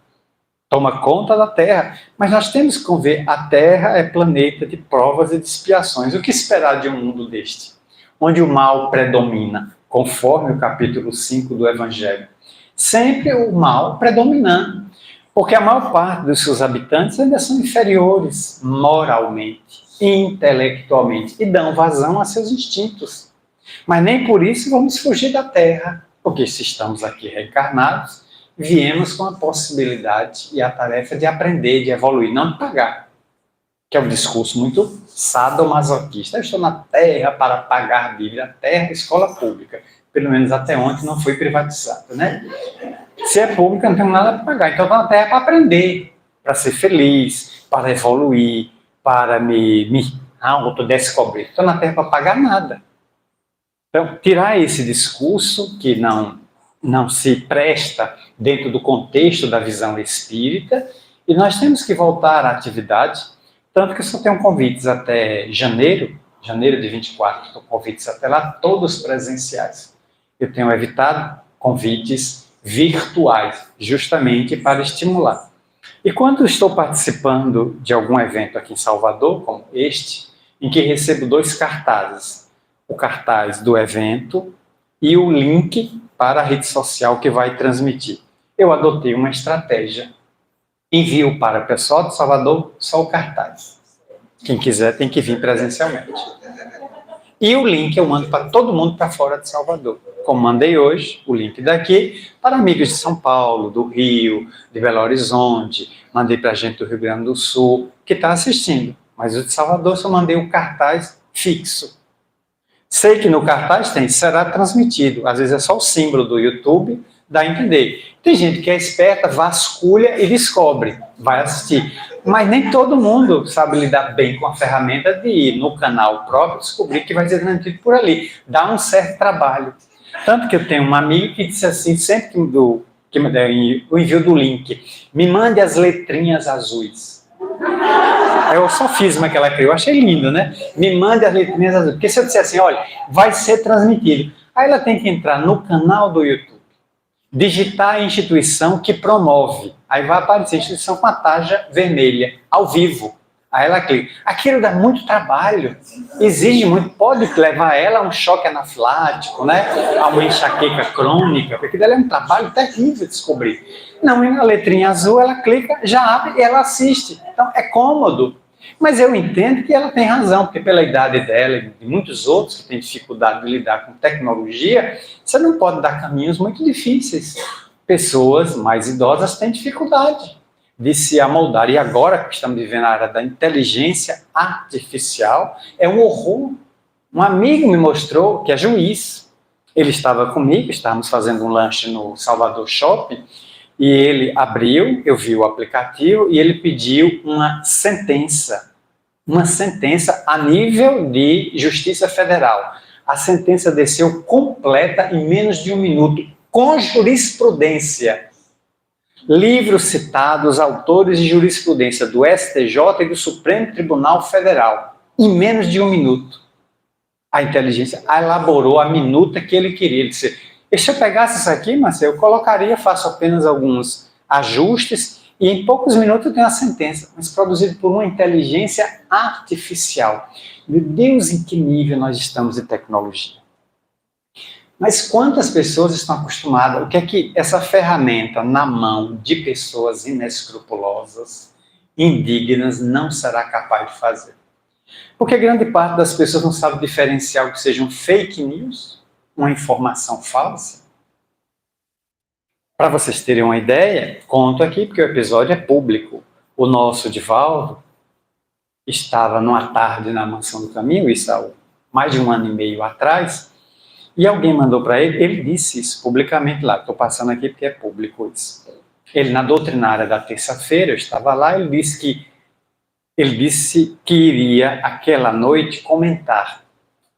Toma conta da Terra. Mas nós temos que conver, a Terra é planeta de provas e de expiações. O que esperar de um mundo deste? Onde o mal predomina, conforme o capítulo 5 do Evangelho. Sempre o mal predominando, porque a maior parte dos seus habitantes ainda são inferiores moralmente, intelectualmente, e dão vazão a seus instintos. Mas nem por isso vamos fugir da Terra, porque se estamos aqui reencarnados, viemos com a possibilidade e a tarefa de aprender, de evoluir, não de pagar. Que é um discurso muito sadomasoquista. Eu estou na Terra para pagar a dívida. A Terra é escola pública. Pelo menos até ontem não foi privatizada, né? Se é pública, não tenho nada para pagar. Então, estou na Terra para aprender, para ser feliz, para evoluir, para me autodescobrir. Estou na Terra para pagar nada. Então, tirar esse discurso que não se presta dentro do contexto da visão espírita, e nós temos que voltar à atividade, tanto que eu só tenho convites até janeiro de 24, estou convites até lá, todos presenciais. Eu tenho evitado convites virtuais, justamente para estimular. E quando estou participando de algum evento aqui em Salvador, como este, em que recebo 2 cartazes, o cartaz do evento e o link para a rede social que vai transmitir. Eu adotei uma estratégia. Envio para o pessoal de Salvador só o cartaz. Quem quiser tem que vir presencialmente. E o link eu mando para todo mundo para fora de Salvador. Como mandei hoje, o link daqui, para amigos de São Paulo, do Rio, de Belo Horizonte, mandei para gente do Rio Grande do Sul, que está assistindo. Mas o de Salvador só mandei o cartaz fixo. Sei que no cartaz será transmitido. Às vezes é só o símbolo do YouTube, dá a entender. Tem gente que é esperta, vasculha e descobre, vai assistir. Mas nem todo mundo sabe lidar bem com a ferramenta de ir no canal próprio descobrir que vai ser transmitido por ali. Dá um certo trabalho. Tanto que eu tenho um amigo que disse assim, sempre que me der o envio do link, me mande as letrinhas azuis. É o sofisma que ela criou, achei lindo, né? Me mande as letrinhas azuis. Porque se eu disser assim, olha, vai ser transmitido. Aí ela tem que entrar no canal do YouTube, digitar a instituição que promove. Aí vai aparecer a instituição com a tarja vermelha, ao vivo. Aí ela clica. Aquilo dá muito trabalho, exige muito, pode levar ela a um choque anafilático, né? A uma enxaqueca crônica, porque aquilo é um trabalho terrível de descobrir. Não, e na letrinha azul ela clica, já abre e ela assiste. Então é cômodo. Mas eu entendo que ela tem razão, porque pela idade dela e de muitos outros que têm dificuldade de lidar com tecnologia, você não pode dar caminhos muito difíceis. Pessoas mais idosas têm dificuldade de se amoldar. E agora que estamos vivendo a área da inteligência artificial, é um horror. Um amigo me mostrou que é juiz. Ele estava comigo, estávamos fazendo um lanche no Salvador Shopping, e ele abriu, eu vi o aplicativo, e ele pediu uma sentença a nível de Justiça Federal. A sentença desceu completa em menos de 1 minuto, com jurisprudência. Livros citados, autores de jurisprudência do STJ e do Supremo Tribunal Federal, em menos de 1 minuto. A inteligência elaborou a minuta que ele queria. Ele disse, se eu pegasse isso aqui, Marcelo, eu colocaria, faço apenas alguns ajustes e em poucos minutos eu tenho a sentença, mas produzido por uma inteligência artificial. Meu Deus, em que nível nós estamos de tecnologia? Mas quantas pessoas estão acostumadas? O que é que essa ferramenta na mão de pessoas inescrupulosas, indignas, não será capaz de fazer? Porque grande parte das pessoas não sabe diferenciar o que seja um fake news, uma informação falsa. Para vocês terem uma ideia, conto aqui, porque o episódio é público. O nosso Divaldo estava numa tarde na Mansão do Caminho, isso há mais de 1 ano e meio atrás, e alguém mandou para ele, ele disse isso publicamente lá, estou passando aqui porque é público isso. Ele, na doutrinária da terça-feira, eu estava lá, ele disse que iria, aquela noite, comentar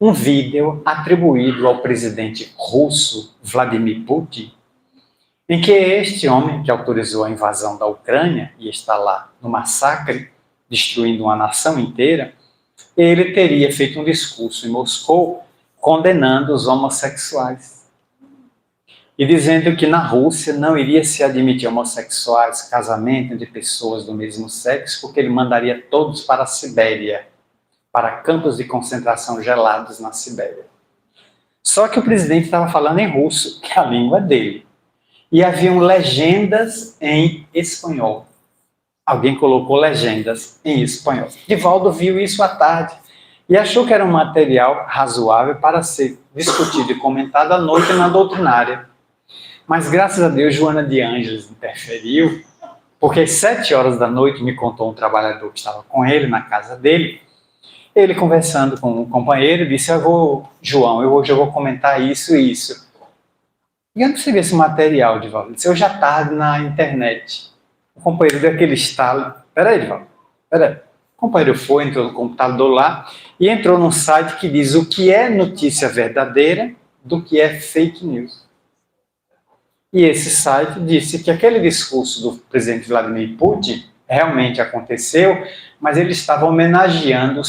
um vídeo atribuído ao presidente russo, Vladimir Putin, em que este homem, que autorizou a invasão da Ucrânia e está lá no massacre, destruindo uma nação inteira, ele teria feito um discurso em Moscou condenando os homossexuais e dizendo que na Rússia não iria se admitir homossexuais, casamento entre pessoas do mesmo sexo, porque ele mandaria todos para a Sibéria, para campos de concentração gelados na Sibéria. Só que o presidente estava falando em russo, que é a língua dele, e haviam legendas em espanhol. Alguém colocou legendas em espanhol. Divaldo viu isso à tarde e achou que era um material razoável para ser discutido e comentado à noite na doutrinária. Mas graças a Deus, Joana de Ângeles interferiu, porque às 7 horas da noite me contou um trabalhador que estava com ele na casa dele, ele conversando com um companheiro, disse, João, hoje eu vou comentar isso e isso. E onde você vê esse material, Divaldo? Ele disse, hoje à tarde na internet. O companheiro deu aquele estalo. Peraí, Divaldo, peraí. O companheiro foi, entrou no computador lá e entrou num site que diz o que é notícia verdadeira do que é fake news. E esse site disse que aquele discurso do presidente Vladimir Putin realmente aconteceu, mas ele estava homenageando os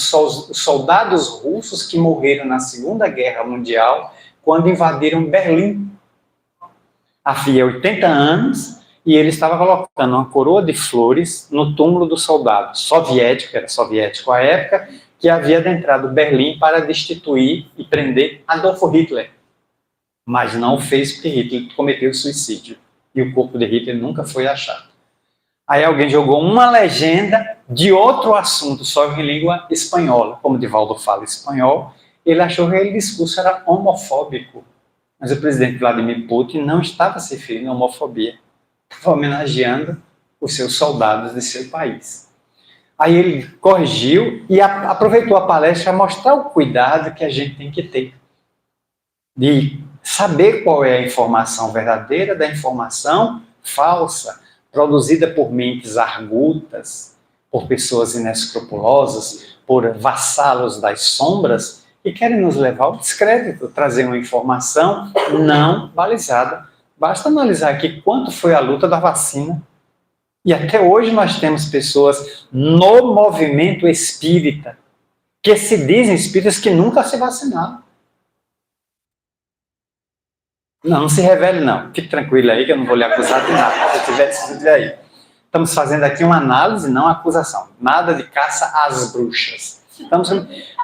soldados russos que morreram na Segunda Guerra Mundial quando invadiram Berlim. Havia 80 anos e ele estava colocando uma coroa de flores no túmulo do soldado soviético, era soviético à época, que havia adentrado Berlim para destituir e prender Adolf Hitler. Mas não o fez porque Hitler cometeu suicídio. E o corpo de Hitler nunca foi achado. Aí alguém jogou uma legenda de outro assunto, só em língua espanhola. Como Divaldo fala espanhol, ele achou que aquele discurso era homofóbico. Mas o presidente Vladimir Putin não estava se referindo à homofobia. Estava homenageando os seus soldados de seu país. Aí ele corrigiu e aproveitou a palestra para mostrar o cuidado que a gente tem que ter. De saber qual é a informação verdadeira da informação falsa, produzida por mentes argutas, por pessoas inescrupulosas, por vassalos das sombras, que querem nos levar ao descrédito, trazer uma informação não balizada. Basta analisar aqui quanto foi a luta da vacina. E até hoje nós temos pessoas no movimento espírita, que se dizem espíritas que nunca se vacinaram. Não se revele não, fique tranquilo aí que eu não vou lhe acusar de nada, se tiver aí. Estamos fazendo aqui uma análise, não acusação, nada de caça às bruxas.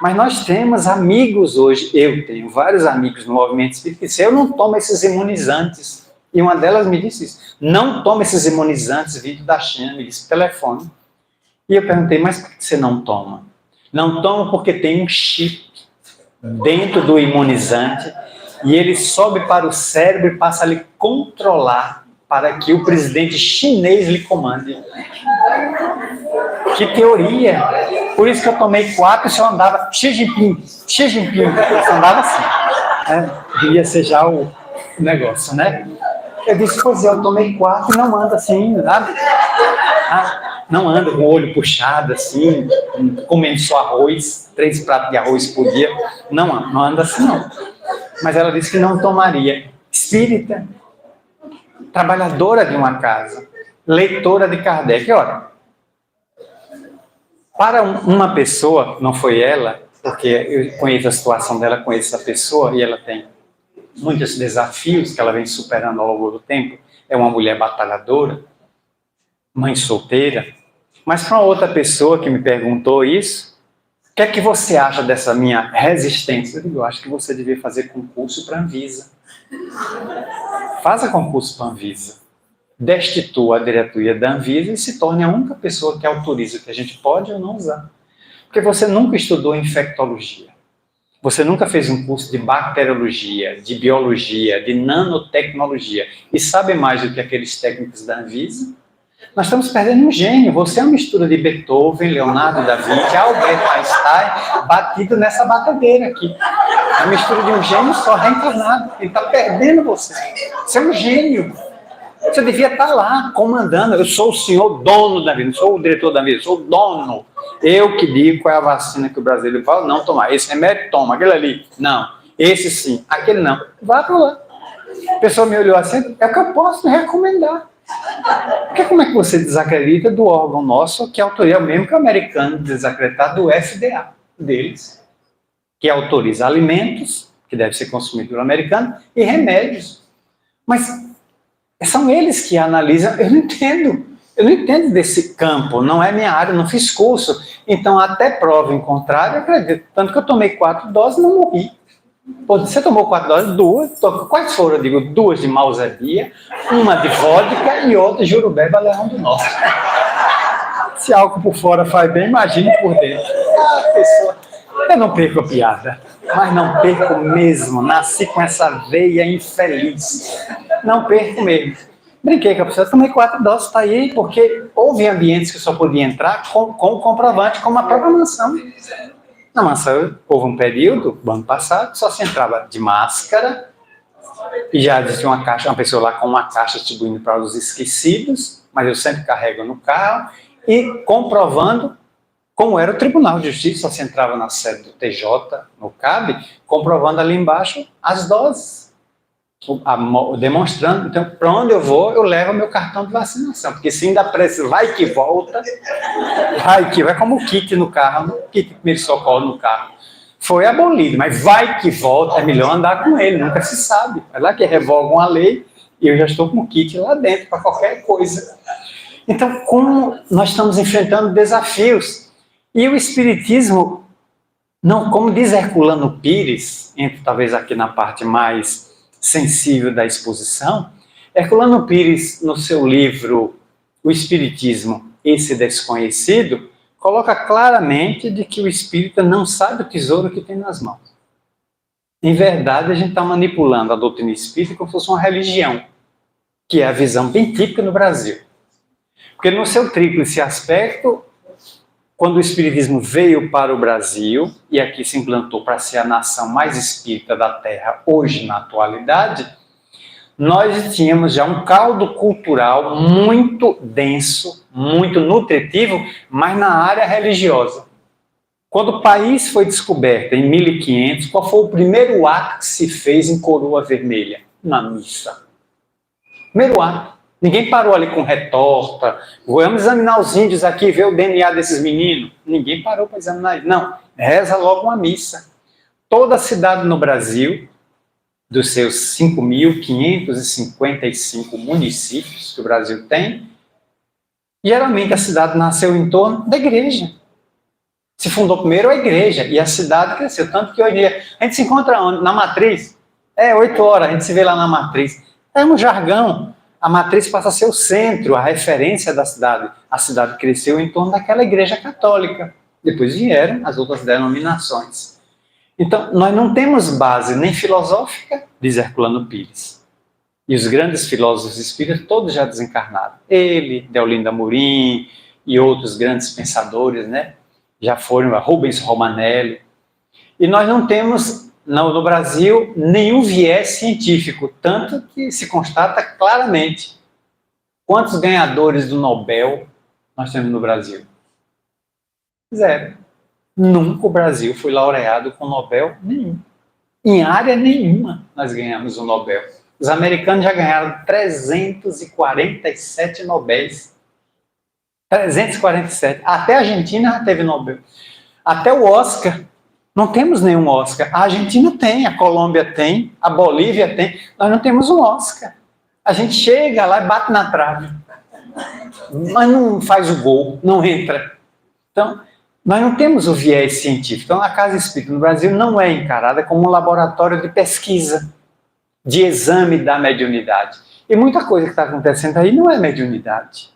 Mas nós temos amigos hoje, eu tenho vários amigos no movimento espírita que dizem, eu não tomo esses imunizantes. E uma delas me disse isso, não toma esses imunizantes, vídeo da China, me disse por telefone. E eu perguntei, mas por que você não toma? Não tomo porque tem um chip dentro do imunizante e ele sobe para o cérebro e passa a lhe controlar para que o presidente chinês lhe comande. Que teoria! Por isso que eu tomei 4 e se eu andava Xi Jinping, eu andava assim. Ia ser já o negócio, né? Eu disse, pois é, eu tomei 4 e não anda assim, nada. Não anda com o olho puxado assim, comendo só arroz, 3 pratos de arroz por dia. Não anda assim, não. Mas ela disse que não tomaria. Espírita, trabalhadora de uma casa, leitora de Kardec. Ora, para uma pessoa, não foi ela, porque eu conheço a situação dela, conheço a pessoa, e ela tem muitos desafios que ela vem superando ao longo do tempo. É uma mulher batalhadora, mãe solteira. Mas para uma outra pessoa que me perguntou isso, o que é que você acha dessa minha resistência? Eu digo, eu acho que você devia fazer concurso para a Anvisa. Faça concurso para a Anvisa. Destitua a diretoria da Anvisa e se torne a única pessoa que autoriza o que a gente pode ou não usar. Porque você nunca estudou infectologia. Você nunca fez um curso de bacteriologia, de biologia, de nanotecnologia e sabe mais do que aqueles técnicos da Anvisa? Nós estamos perdendo um gênio. Você é uma mistura de Beethoven, Leonardo da Vinci, Albert Einstein, batido nessa batedeira aqui. É a mistura de um gênio só reencarnado. Ele está perdendo você. Você é um gênio. Você devia estar lá, comandando. Eu sou o senhor dono da vida, não sou o diretor da vida, sou o dono. Eu que digo qual é a vacina que o brasileiro fala, não tomar. Esse remédio, toma. Aquele ali, não. Esse sim, aquele não. Vá para lá. A pessoa me olhou assim, é o que eu posso recomendar. Porque como é que você desacredita do órgão nosso, que autoria o mesmo que o americano desacreditar do FDA deles, que autoriza alimentos, que deve ser consumido pelo americano, e remédios. Mas são eles que analisam. Eu não entendo desse campo, não é minha área, não fiz curso. Então, até prova em contrário, eu acredito. Tanto que eu tomei 4 doses e não morri. Pô, você tomou 4 doses, 2. Quais foram? Eu digo, 2 de Mausebia, uma de vodka e outra de Jurubeba Leão do Norte. Se álcool por fora faz bem, imagine por dentro. Eu não perco a piada, mas não perco mesmo. Nasci com essa veia infeliz. Não perco mesmo. Brinquei com a pessoa, tomei 4 doses, está aí, porque houve ambientes que só podia entrar com o comprovante, como a própria mansão. Na mansão houve um período, no ano passado, que só se entrava de máscara, e já existia uma pessoa lá com uma caixa distribuindo para os esquecidos, mas eu sempre carrego no carro, e comprovando como era o Tribunal de Justiça, só se entrava na sede do TJ, no CAB, comprovando ali embaixo as doses, demonstrando. Então, para onde eu vou, eu levo meu cartão de vacinação, porque se ainda precisa, vai que volta, vai como o kit no carro, o kit de primeiro socorro no carro. Foi abolido, mas vai que volta, é melhor andar com ele, nunca se sabe. Vai lá que revogam a lei e eu já estou com o kit lá dentro para qualquer coisa. Então, como nós estamos enfrentando desafios, e o Espiritismo, não, como diz Herculano Pires, talvez aqui na parte mais sensível da exposição, Herculano Pires, no seu livro O Espiritismo, Esse Desconhecido, coloca claramente de que o espírita não sabe o tesouro que tem nas mãos. Em verdade, a gente está manipulando a doutrina espírita como se fosse uma religião, que é a visão bem típica no Brasil. Porque no seu tríplice aspecto, quando o Espiritismo veio para o Brasil, e aqui se implantou para ser a nação mais espírita da Terra, hoje na atualidade, nós tínhamos já um caldo cultural muito denso, muito nutritivo, mas na área religiosa. Quando o país foi descoberto em 1500, qual foi o primeiro ato que se fez em Coroa Vermelha? Na missa. Primeiro ato. Ninguém parou ali com retorta. Vamos examinar os índios aqui e ver o DNA desses meninos. Ninguém parou para examinar isso. Não, reza logo uma missa. Toda cidade no Brasil, dos seus 5.555 municípios que o Brasil tem, geralmente a cidade nasceu em torno da igreja. Se fundou primeiro a igreja e a cidade cresceu. Tanto que hoje em dia, a gente se encontra onde? Na matriz. 8 horas, a gente se vê lá na matriz. É um jargão. A matriz passa a ser o centro, a referência da cidade. A cidade cresceu em torno daquela igreja católica. Depois vieram as outras denominações. Então, nós não temos base nem filosófica, diz Herculano Pires. E os grandes filósofos espíritas, todos já desencarnaram. Ele, Deolinda Amorim e outros grandes pensadores, né? Já foram, Rubens Romanelli. E nós não temos, no Brasil, nenhum viés científico, tanto que se constata claramente quantos ganhadores do Nobel nós temos no Brasil. 0. Nunca o Brasil foi laureado com Nobel nenhum. Em área nenhuma nós ganhamos o Nobel. Os americanos já ganharam 347 Nobéis. 347. Até a Argentina já teve Nobel. Até o Oscar. Não temos nenhum Oscar. A Argentina tem, a Colômbia tem, a Bolívia tem. Nós não temos um Oscar. A gente chega lá e bate na trave. Mas não faz o gol, não entra. Então, nós não temos o viés científico. Então, a Casa Espírita no Brasil não é encarada como um laboratório de pesquisa, de exame da mediunidade. E muita coisa que está acontecendo aí não é mediunidade.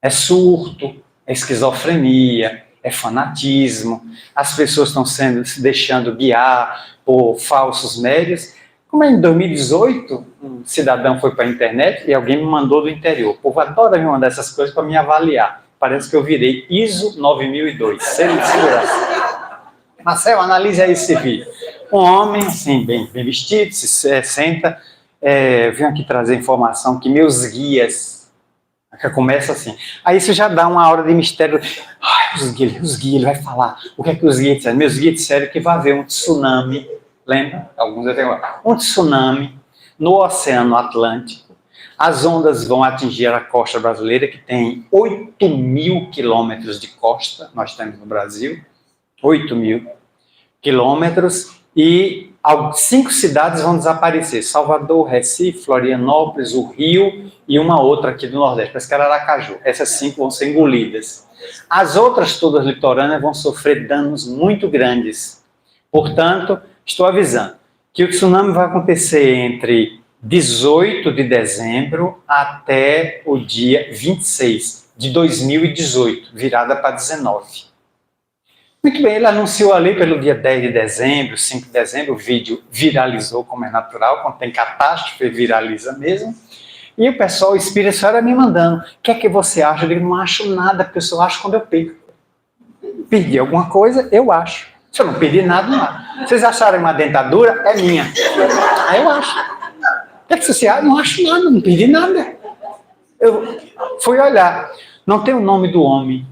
É surto, é esquizofrenia, é fanatismo. As pessoas estão se deixando guiar por falsos médios. Como em 2018, um cidadão foi para a internet e alguém me mandou do interior. O povo adora me mandar essas coisas para me avaliar. Parece que eu virei ISO 9002, selo de segurança. Marcelo, analise aí esse vídeo. Um homem, assim, bem vestido, se senta. Venho aqui trazer informação que meus guias... Começa assim. Aí isso já dá uma hora de mistério. Ai, os guias, ele vai falar. O que é que os guias disseram? Meus guias disseram que vai haver um tsunami. Lembra? Alguns até agora. Um tsunami no Oceano Atlântico. As ondas vão atingir a costa brasileira, que tem 8.000 quilômetros de costa, nós temos no Brasil, 8.000 quilômetros, e 5 cidades vão desaparecer, Salvador, Recife, Florianópolis, o Rio e uma outra aqui do Nordeste, parece que era Aracaju. Essas 5 vão ser engolidas. As outras todas litorâneas vão sofrer danos muito grandes. Portanto, estou avisando que o tsunami vai acontecer entre 18 de dezembro até o dia 26 de 2018, virada para 19. Muito bem, ele anunciou ali pelo dia 10 de dezembro, 5 de dezembro, o vídeo viralizou, como é natural, quando tem catástrofe, viraliza mesmo. E o pessoal, o Espírito Santo me mandando, o que é que você acha? Eu digo, não acho nada, porque eu só acho quando eu perco. Perdi alguma coisa, eu acho. Se eu não perdi nada, não acho. Vocês acharem uma dentadura? É minha. Aí eu acho. O que é que você acha? Não acho nada, não perdi nada. Eu fui olhar, não tem o nome do homem,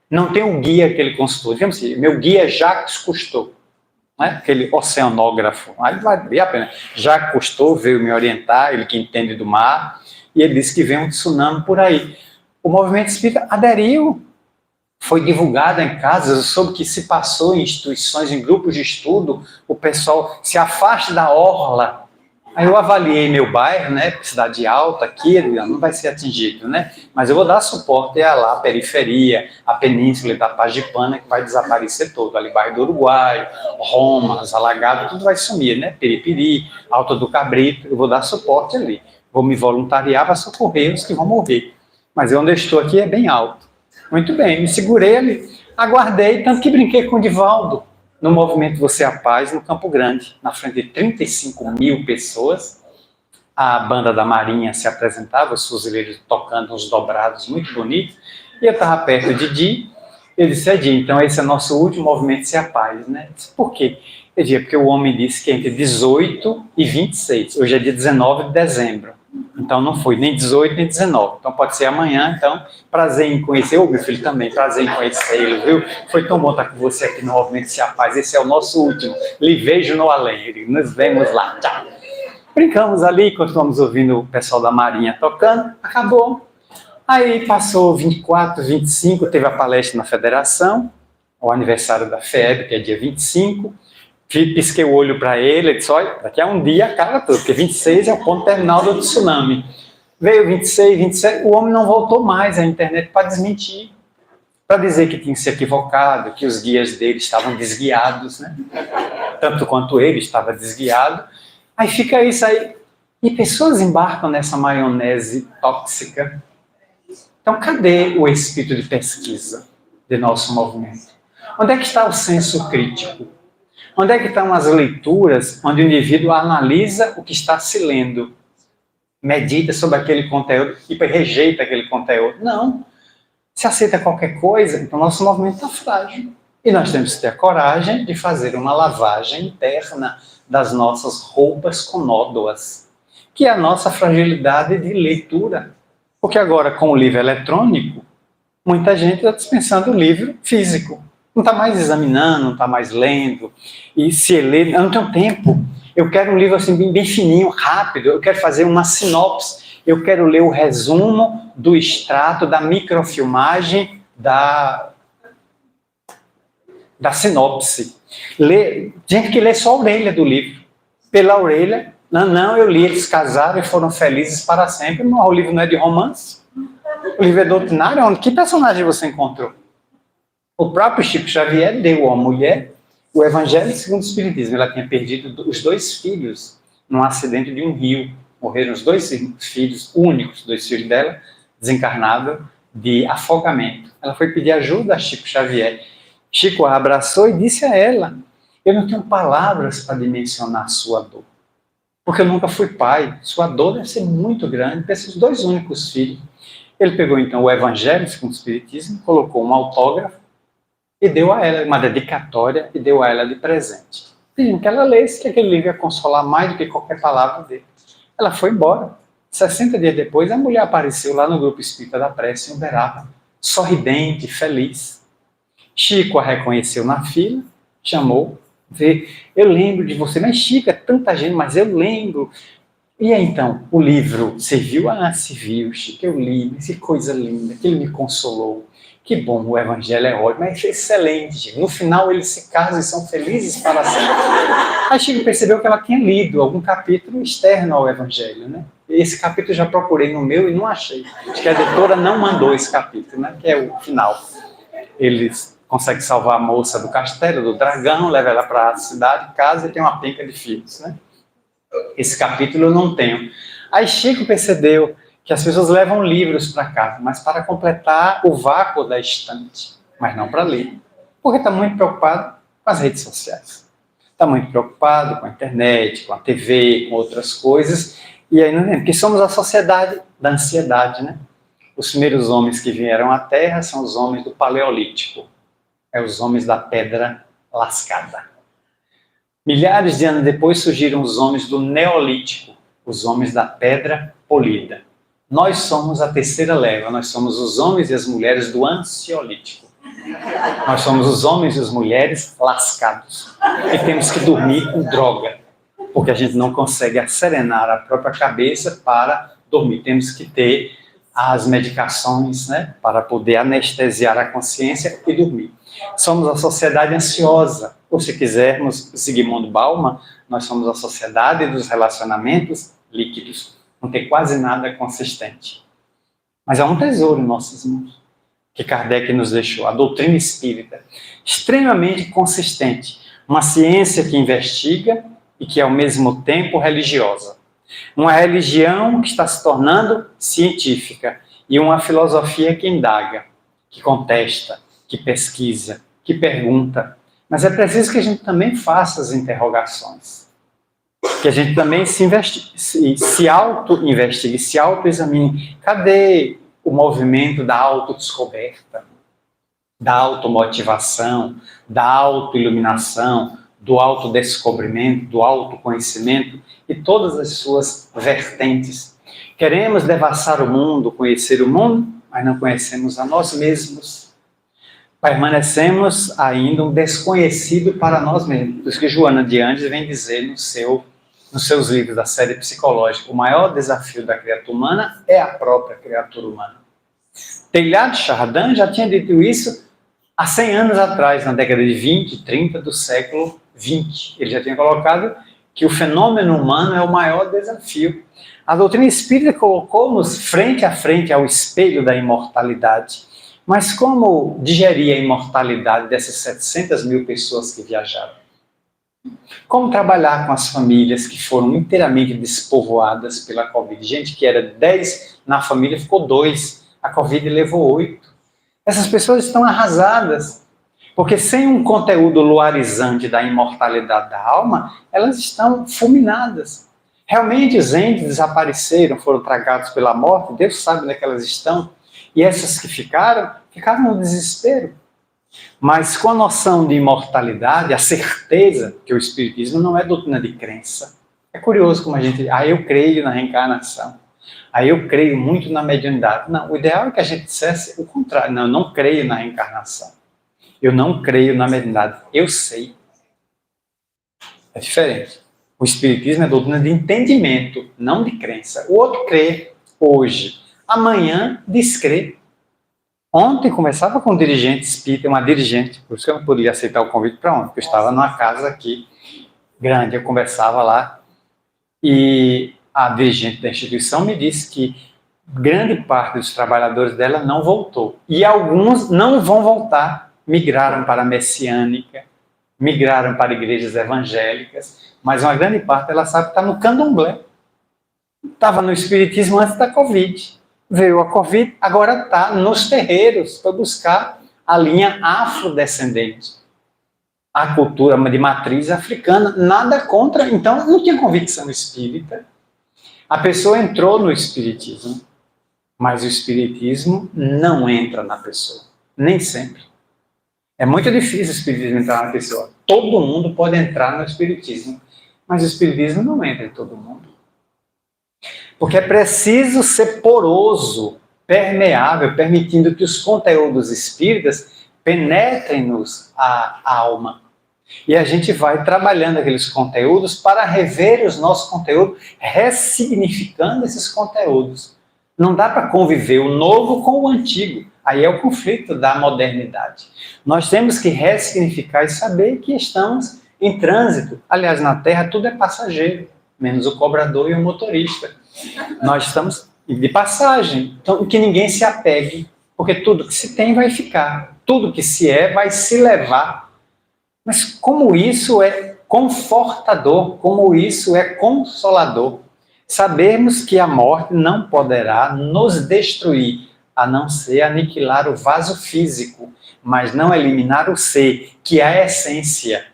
não tem o guia que ele consultou. Digamos assim, meu guia é Jacques Cousteau, né? Aquele oceanógrafo. Aí vai a pena. Jacques Cousteau veio me orientar, ele que entende do mar, e ele disse que vem um tsunami por aí. O movimento espírita aderiu, foi divulgado em casas, eu soube que se passou em instituições, em grupos de estudo, o pessoal se afasta da orla. Aí eu avaliei meu bairro, né, cidade alta aqui, não vai ser atingido, né, mas eu vou dar suporte a lá, a periferia, a península da Pagipana, que vai desaparecer todo, ali bairro do Uruguai, Roma, Alagados, tudo vai sumir, né, Peripiri, Alto do Cabrito, eu vou dar suporte ali, vou me voluntariar para socorrer os que vão morrer, mas onde eu estou aqui é bem alto. Muito bem, me segurei ali, aguardei, tanto que brinquei com o Divaldo, no movimento Você é a Paz, no Campo Grande, na frente de 35 mil pessoas. A banda da Marinha se apresentava, os fuzileiros tocando uns dobrados muito bonitos, e eu estava perto de Di, ele disse, Di, então esse é o nosso último movimento Ser a Paz, né? Eu disse, por quê? Eu disse, porque o homem disse que é entre 18 e 26, hoje é dia 19 de dezembro, então não foi nem 18 nem 19, então pode ser amanhã, então prazer em conhecer, meu filho também, prazer em conhecê-lo, viu? Foi tão bom estar com você aqui no Movimento Se a Paz, esse é o nosso último, lhe vejo no além, nos vemos lá, tchau. Brincamos ali, continuamos ouvindo o pessoal da Marinha tocando, acabou. Aí passou 24, 25, teve a palestra na Federação, o aniversário da FEB, que é dia 25, pisquei o olho para ele disse, olha, daqui a um dia acaba tudo, porque 26 é o ponto terminal do tsunami. Veio 26, 27, o homem não voltou mais à internet para desmentir, para dizer que tinha se equivocado, que os guias dele estavam desguiados, né? Tanto quanto ele estava desguiado. Aí fica isso aí. E pessoas embarcam nessa maionese tóxica. Então, cadê o espírito de pesquisa de nosso movimento? Onde é que está o senso crítico? Onde é que estão as leituras onde o indivíduo analisa o que está se lendo, medita sobre aquele conteúdo e rejeita aquele conteúdo? Não. Se aceita qualquer coisa, então nosso movimento está frágil. E nós temos que ter a coragem de fazer uma lavagem interna das nossas roupas com nódoas, que é a nossa fragilidade de leitura. Porque agora, com o livro eletrônico, muita gente está dispensando o livro físico. Não está mais examinando, não está mais lendo. E se ler, eu não tenho tempo. Eu quero um livro assim bem fininho, rápido. Eu quero fazer uma sinopse. Eu quero ler o resumo do extrato, da microfilmagem, da sinopse. Gente que lê só a orelha do livro. Pela orelha, não, eu li, eles casaram e foram felizes para sempre. Mas o livro não é de romance. O livro é doutrinário. Que personagem você encontrou? O próprio Chico Xavier deu à mulher o Evangelho segundo o Espiritismo. Ela tinha perdido os 2 filhos num acidente de um rio. Morreram os 2 filhos, únicos 2 filhos dela, desencarnados, de afogamento. Ela foi pedir ajuda a Chico Xavier. Chico a abraçou e disse a ela, eu não tenho palavras para dimensionar a sua dor, porque eu nunca fui pai. Sua dor deve ser muito grande para esses 2 únicos filhos. Ele pegou então o Evangelho segundo o Espiritismo, colocou um autógrafo, e deu a ela uma dedicatória e deu a ela de presente. Pedindo que ela lesse, que aquele livro ia consolar mais do que qualquer palavra dele. Ela foi embora. 60 dias depois, a mulher apareceu lá no grupo espírita da prece em Uberaba, sorridente, feliz. Chico a reconheceu na fila, chamou, veio, eu lembro de você, mas Chico, é tanta gente, mas eu lembro. E aí, então, o livro serviu? Ah, serviu, Chico, eu li, que coisa linda, que ele me consolou. Que bom, o Evangelho é ótimo, é excelente. No final, eles se casam e são felizes para sempre. Aí Chico percebeu que ela tinha lido algum capítulo externo ao Evangelho, né? E esse capítulo eu já procurei no meu e não achei. Acho que a editora não mandou esse capítulo, né? Que é o final. Eles conseguem salvar a moça do castelo, do dragão, leva ela para a cidade, casa e tem uma penca de filhos, né? Esse capítulo eu não tenho. Aí Chico percebeu que as pessoas levam livros para casa, mas para completar o vácuo da estante, mas não para ler. Porque está muito preocupado com as redes sociais. Está muito preocupado com a internet, com a TV, com outras coisas. E aí não lembra, porque somos a sociedade da ansiedade, né? Os primeiros homens que vieram à Terra são os homens do Paleolítico. É os homens da pedra lascada. Milhares de anos depois surgiram os homens do Neolítico, os homens da pedra polida. Nós somos a terceira leva, nós somos os homens e as mulheres do Ansiolítico. Nós somos os homens e as mulheres lascados. E temos que dormir com droga, porque a gente não consegue acerenar a própria cabeça para dormir. Temos que ter as medicações, né, para poder anestesiar a consciência e dormir. Somos a sociedade ansiosa, ou se quisermos, Zygmunt Bauman, nós somos a sociedade dos relacionamentos líquidos. Não tem quase nada consistente. Mas há um tesouro em nossas mãos, que Kardec nos deixou, a doutrina espírita, extremamente consistente. Uma ciência que investiga e que é ao mesmo tempo religiosa. Uma religião que está se tornando científica e uma filosofia que indaga, que contesta, que pesquisa, que pergunta. Mas é preciso que a gente também faça as interrogações. Que a gente também se auto-investigue, se auto-examine. Cadê o movimento da autodescoberta, da automotivação, da autoiluminação, do autodescobrimento, do autoconhecimento e todas as suas vertentes? Queremos devassar o mundo, conhecer o mundo, mas não conhecemos a nós mesmos. Permanecemos ainda um desconhecido para nós mesmos. Por isso que Joana de Andes vem dizer nos seus livros da série psicológica, o maior desafio da criatura humana é a própria criatura humana. Teilhard de Chardin já tinha dito isso há 100 anos atrás, na década de 20, 30 do século 20. Ele já tinha colocado que o fenômeno humano é o maior desafio. A doutrina espírita colocou-nos frente a frente ao espelho da imortalidade. Mas como digerir a imortalidade dessas 700 mil pessoas que viajaram? Como trabalhar com as famílias que foram inteiramente despovoadas pela Covid? Gente que era 10 na família, ficou 2. A Covid levou 8. Essas pessoas estão arrasadas. Porque sem um conteúdo luarizante da imortalidade da alma, elas estão fulminadas. Realmente os entes desapareceram, foram tragados pela morte, Deus sabe onde é que elas estão. E essas que ficaram no desespero. Mas com a noção de imortalidade, a certeza que o Espiritismo não é doutrina de crença. É curioso como a gente... eu creio na reencarnação. Eu creio muito na mediunidade. Não, o ideal é que a gente dissesse o contrário. Não, eu não creio na reencarnação. Eu não creio na mediunidade. Eu sei. É diferente. O Espiritismo é doutrina de entendimento, não de crença. O outro crê hoje. Amanhã descrê. Ontem conversava com um dirigente espírita, uma dirigente, por isso que eu não podia aceitar o convite para ontem, porque eu estava numa casa aqui grande, eu conversava lá e a dirigente da instituição me disse que grande parte dos trabalhadores dela não voltou e alguns não vão voltar, migraram para a messiânica, migraram para igrejas evangélicas, mas uma grande parte ela sabe que está no candomblé, estava no espiritismo antes da Covid. Veio a Covid, agora está nos terreiros para buscar a linha afrodescendente. A cultura de matriz africana, nada contra, então não tinha convicção espírita. A pessoa entrou no espiritismo, mas o espiritismo não entra na pessoa, nem sempre. É muito difícil o espiritismo entrar na pessoa. Todo mundo pode entrar no espiritismo, mas o espiritismo não entra em todo mundo. Porque é preciso ser poroso, permeável, permitindo que os conteúdos espíritas penetrem-nos a alma. E a gente vai trabalhando aqueles conteúdos para rever os nossos conteúdos, ressignificando esses conteúdos. Não dá para conviver o novo com o antigo. Aí é o conflito da modernidade. Nós temos que ressignificar e saber que estamos em trânsito. Aliás, na Terra tudo é passageiro, menos o cobrador e o motorista. Nós estamos de passagem, então que ninguém se apegue, porque tudo que se tem vai ficar, tudo que se é vai se levar. Mas como isso é confortador, como isso é consolador, sabermos que a morte não poderá nos destruir, a não ser aniquilar o vaso físico, mas não eliminar o ser, que é a essência,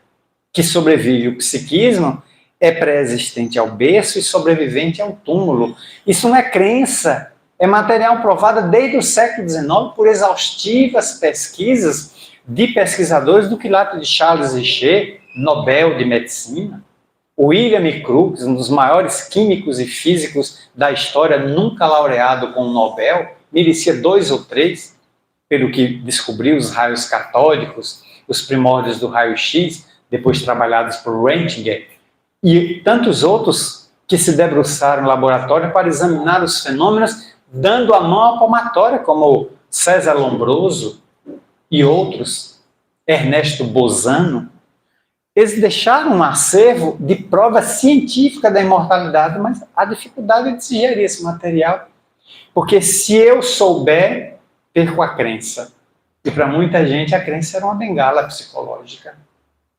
que sobrevive o psiquismo, é pré-existente ao berço e sobrevivente ao túmulo. Isso não é crença, é material provado desde o século XIX por exaustivas pesquisas de pesquisadores do quilate de Charles Richer, Nobel de Medicina. William Crookes, um dos maiores químicos e físicos da história, nunca laureado com o Nobel, merecia 2 ou 3, pelo que descobriu os raios catódicos, os primórdios do raio-x, depois trabalhados por Röntgen, e tantos outros que se debruçaram no laboratório para examinar os fenômenos, dando a mão à palmatória, como César Lombroso e outros, Ernesto Bosano. Eles deixaram um acervo de prova científica da imortalidade, mas a dificuldade de se gerir esse material. Porque se eu souber, perco a crença. E para muita gente a crença era uma bengala psicológica.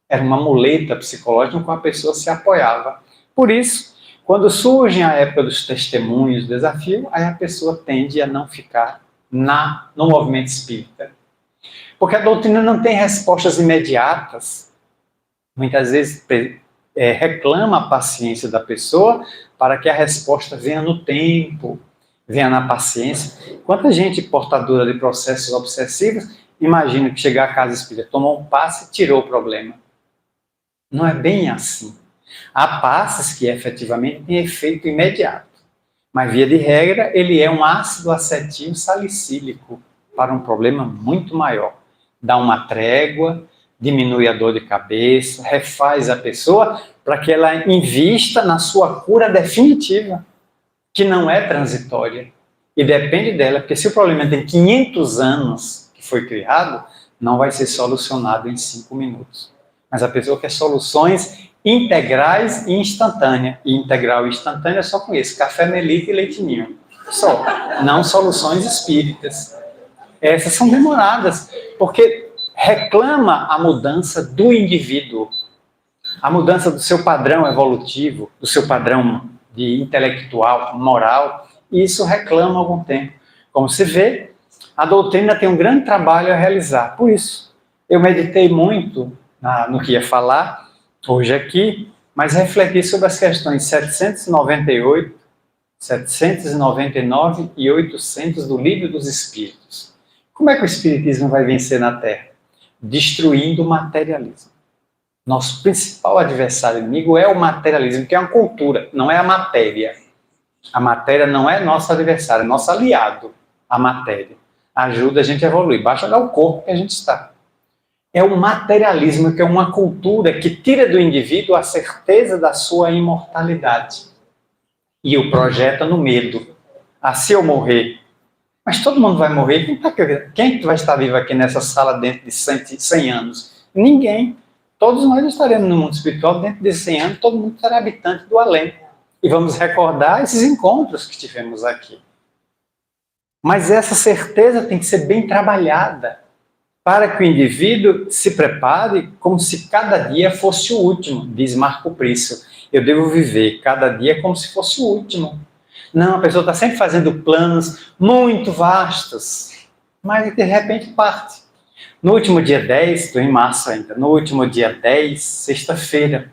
Era uma muleta psicológica com a pessoa se apoiava. Por isso, quando surge a época dos testemunhos, do desafio, aí a pessoa tende a não ficar no movimento espírita. Porque a doutrina não tem respostas imediatas. Muitas vezes reclama a paciência da pessoa para que a resposta venha no tempo, venha na paciência. Quanta gente portadora de processos obsessivos imagina que chegar à casa espírita, tomou um passe e tirou o problema. Não é bem assim. Há passes que efetivamente têm efeito imediato, mas via de regra ele é um ácido acetil salicílico para um problema muito maior. Dá uma trégua, diminui a dor de cabeça, refaz a pessoa para que ela invista na sua cura definitiva, que não é transitória. E depende dela, porque se o problema tem 500 anos que foi criado, não vai ser solucionado em 5 minutos. Mas a pessoa quer soluções integrais e instantâneas. E integral e instantânea eu só conheço café Melita e leite ninho. Só, não soluções espíritas. Essas são demoradas, porque reclama a mudança do indivíduo, a mudança do seu padrão evolutivo, do seu padrão de intelectual, moral, e isso reclama algum tempo. Como se vê, a doutrina tem um grande trabalho a realizar. Por isso, eu meditei muito no que ia falar hoje aqui, mas refleti sobre as questões 798, 799 e 800 do Livro dos Espíritos. Como é que o Espiritismo vai vencer na Terra? Destruindo o materialismo. Nosso principal adversário inimigo é o materialismo, que é uma cultura, não é a matéria. A matéria não é nosso adversário, é nosso aliado, a matéria. Ajuda a gente a evoluir, basta olhar o corpo que a gente está. É o materialismo, que é uma cultura que tira do indivíduo a certeza da sua imortalidade. E o projeta no medo. Se eu morrer, mas todo mundo vai morrer, quem vai estar vivo aqui nessa sala dentro de 100 anos? Ninguém. Todos nós estaremos no mundo espiritual, dentro de 100 anos, todo mundo será habitante do além. E vamos recordar esses encontros que tivemos aqui. Mas essa certeza tem que ser bem trabalhada, para que o indivíduo se prepare como se cada dia fosse o último, diz Marco Prício. Eu devo viver cada dia como se fosse o último. Não, a pessoa está sempre fazendo planos muito vastos, mas de repente parte. No último dia 10, estou em março ainda, no último dia 10, sexta-feira,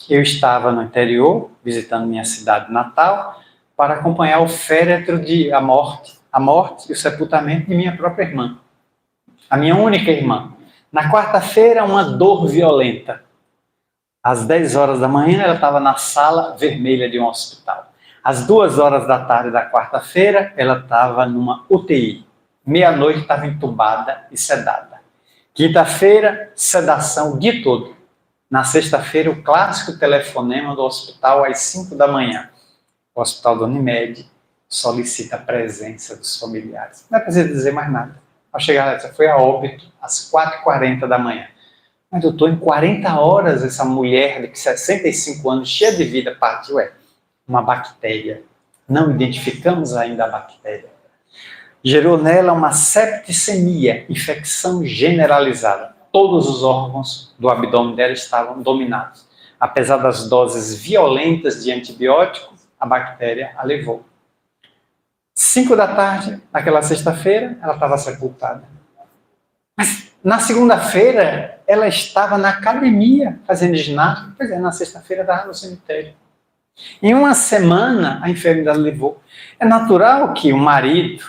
eu estava no interior, visitando minha cidade natal, para acompanhar o féretro de a morte e o sepultamento de minha própria irmã, a minha única irmã. Na quarta-feira, uma dor violenta. Às 10 horas da manhã, ela estava na sala vermelha de um hospital. Às 2 horas da tarde da quarta-feira, ela estava numa UTI. Meia-noite, estava entubada e sedada. Quinta-feira, sedação o dia todo. Na sexta-feira, o clássico telefonema do hospital às 5 da manhã. O hospital da Unimed solicita a presença dos familiares. Não é preciso dizer mais nada. Ao chegar lá, foi a óbito às 4h40 da manhã. Mas, doutor, em 40 horas, essa mulher de 65 anos, cheia de vida, partiu. Uma bactéria. Não identificamos ainda a bactéria. Gerou nela uma septicemia, infecção generalizada. Todos os órgãos do abdômen dela estavam dominados. Apesar das doses violentas de antibiótico, a bactéria a levou. 5 da tarde, naquela sexta-feira, ela estava sepultada. Mas Na segunda-feira, ela estava na academia fazendo ginástica. Pois é, na sexta-feira estava no cemitério. Em uma semana, a enfermidade levou. É natural que o marido,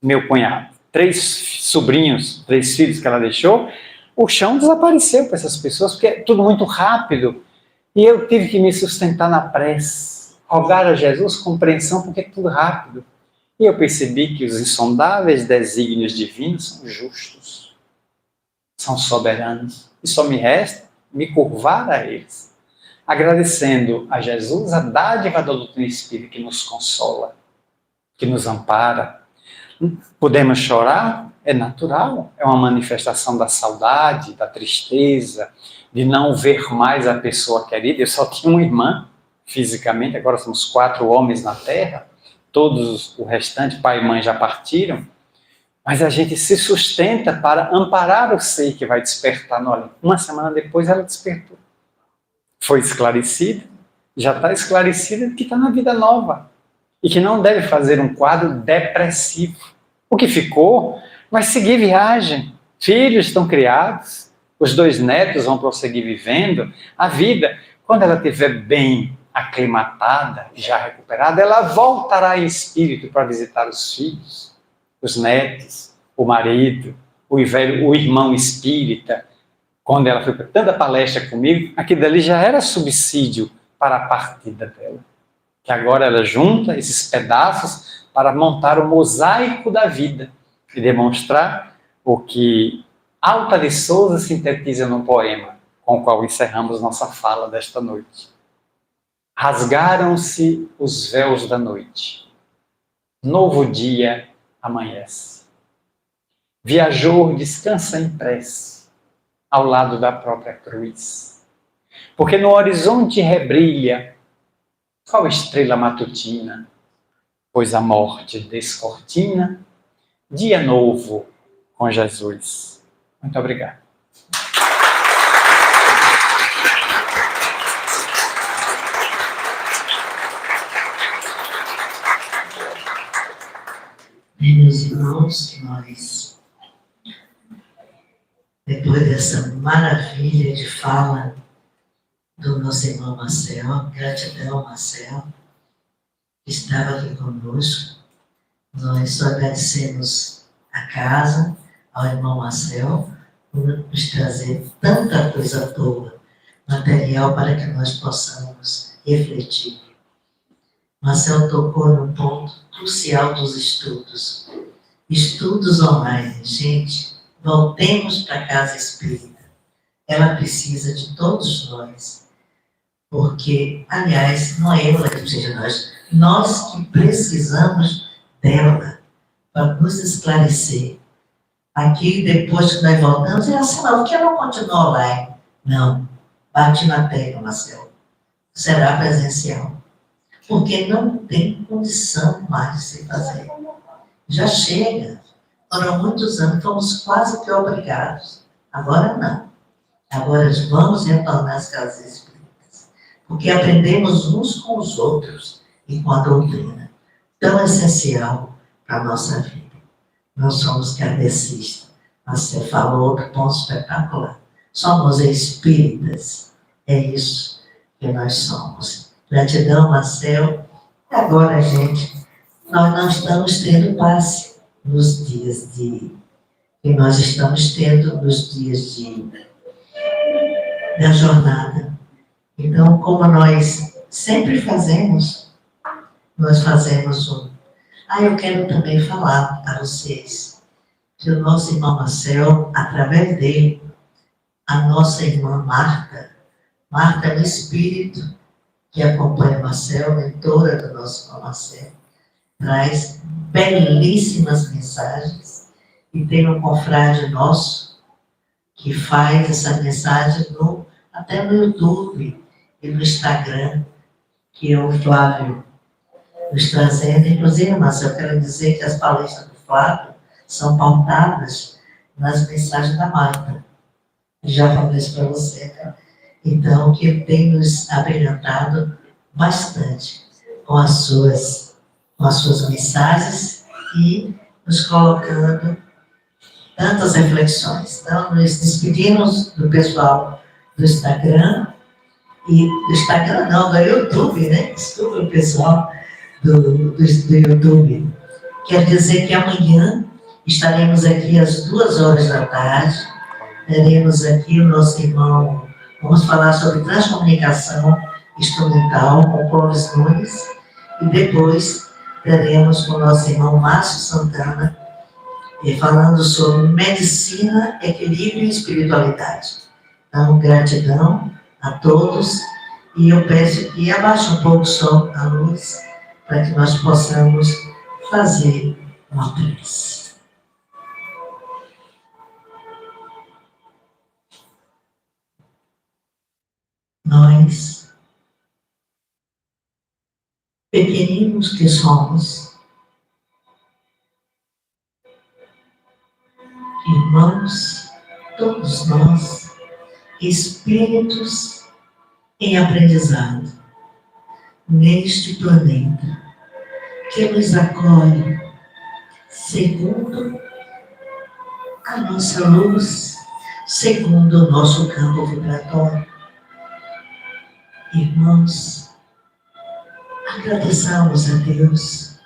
meu cunhado, 3 sobrinhos, 3 filhos que ela deixou, o chão desapareceu para essas pessoas, porque é tudo muito rápido. E eu tive que me sustentar na prece, rogar a Jesus compreensão, porque é tudo rápido. E eu percebi que os insondáveis desígnios divinos são justos, são soberanos. E só me resta me curvar a eles, agradecendo a Jesus a dádiva da doutrina espírita que nos consola, que nos ampara. Podemos chorar? É natural, é uma manifestação da saudade, da tristeza, de não ver mais a pessoa querida. Eu só tinha uma irmã, fisicamente, agora somos 4 homens na Terra, todos o restante, pai e mãe já partiram, mas a gente se sustenta para amparar o ser que vai despertar no além. Uma semana depois ela despertou. Foi esclarecida, já está esclarecida que está na vida nova e que não deve fazer um quadro depressivo. O que ficou vai seguir viagem, filhos estão criados, os 2 netos vão prosseguir vivendo a vida. Quando ela estiver bem aclimatada, já recuperada, ela voltará em espírito para visitar os filhos, os netos, o marido, o irmão espírita. Quando ela foi para tanta palestra comigo, aquilo dali já era subsídio para a partida dela. Que agora ela junta esses pedaços para montar o mosaico da vida e demonstrar o que Alta de Souza sintetiza num poema, com o qual encerramos nossa fala desta noite. Rasgaram-se os véus da noite. Novo dia amanhece. Viajor descansa em prece, ao lado da própria cruz. Porque no horizonte rebrilha qual estrela matutina, pois a morte descortina, dia novo com Jesus. Muito obrigado. Bem, meus irmãos, que nós, depois dessa maravilha de fala do nosso irmão Marcel, gratidão, Marcel, que estava aqui conosco, nós só agradecemos a casa, ao irmão Marcel, por nos trazer tanta coisa boa, material para que nós possamos refletir. Marcel tocou no ponto crucial dos estudos. Estudos online. Gente, voltemos para a casa espírita. Ela precisa de todos nós. Porque, aliás, não é ela que precisa de nós que precisamos dela para nos esclarecer. Aqui, depois que nós voltamos, ela assim, por que ela continua online? Não, bate na tecla, Marcelo. Será presencial. Porque não tem condição mais de se fazer. Já chega. Foram muitos anos, fomos quase que obrigados. Agora não. Agora vamos retornar às casas espíritas. Porque aprendemos uns com os outros e com a doutrina. Tão essencial para a nossa vida. Nós somos kardecistas. Mas você falou outro ponto espetacular. Somos espíritas. É isso que nós somos. Gratidão, Marcel. E agora, gente, nós não estamos tendo passe nos dias que nós estamos tendo nos dias da jornada. Então, como nós sempre fazemos, nós fazemos eu quero também falar a vocês que o nosso irmão Marcel, através dele, a nossa irmã Marta é o espírito que acompanha Marcel, mentora do nosso irmão Marcel, traz belíssimas mensagens e tem um confrade nosso que faz essa mensagem até no YouTube e no Instagram, que é o Flávio, nos trazendo. Inclusive, Marcel, eu quero dizer que as palestras do Flávio são pautadas nas mensagens da Marta. Já falei isso para você, né? Então, que ele tem nos abrilhantado bastante com as suas mensagens e nos colocando tantas reflexões. Então, nos despedimos do pessoal do Instagram, e do Instagram não, do YouTube, né? Desculpa o pessoal do YouTube. Quer dizer que amanhã estaremos aqui às 2h da tarde, teremos aqui o nosso irmão, vamos falar sobre transcomunicação instrumental com Clóvis Nunes, e depois teremos com o nosso irmão Márcio Santana, falando sobre medicina, equilíbrio e espiritualidade. Então, gratidão a todos, e eu peço que abaixe um pouco só a luz, para que nós possamos fazer uma prece. Nós, pequeninos que somos, irmãos, todos nós, espíritos em aprendizado, neste planeta, que nos acolhe segundo a nossa luz, segundo o nosso campo vibratório. Irmãos, agradeçamos a Deus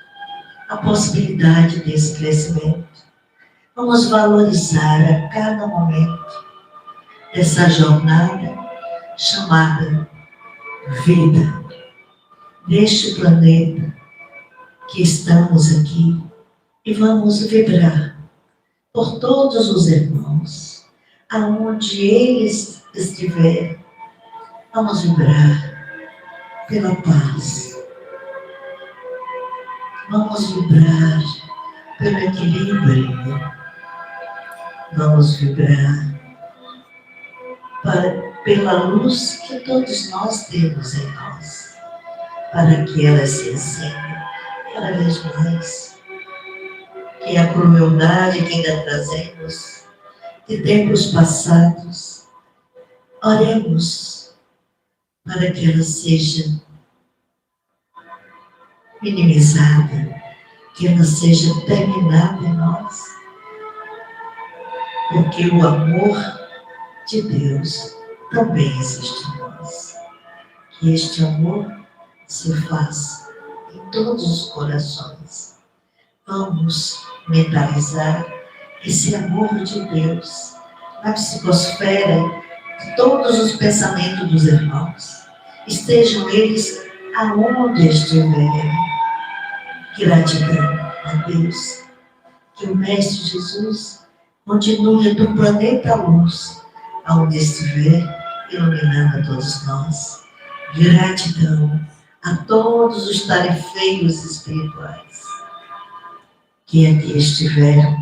a possibilidade desse crescimento. Vamos valorizar a cada momento dessa jornada chamada vida, neste planeta que estamos aqui, e vamos vibrar por todos os irmãos, aonde eles estiverem. Vamos vibrar pela paz, vamos vibrar pelo equilíbrio, vamos vibrar pela luz que todos nós temos em nós, para que ela se acenda cada vez mais, que a crueldade que ainda trazemos de tempos passados, oremos para que ela seja minimizada, que ela seja terminada em nós, porque o amor de Deus também existe em nós. Que este amor se faça em todos os corações. Vamos mentalizar esse amor de Deus na psicosfera de todos os pensamentos dos irmãos. Estejam eles aonde estiverem. Gratidão a Deus. Que o Mestre Jesus continue do planeta luz, aonde estiver, iluminando a todos nós. Gratidão a todos os tarefeiros espirituais que aqui estiveram,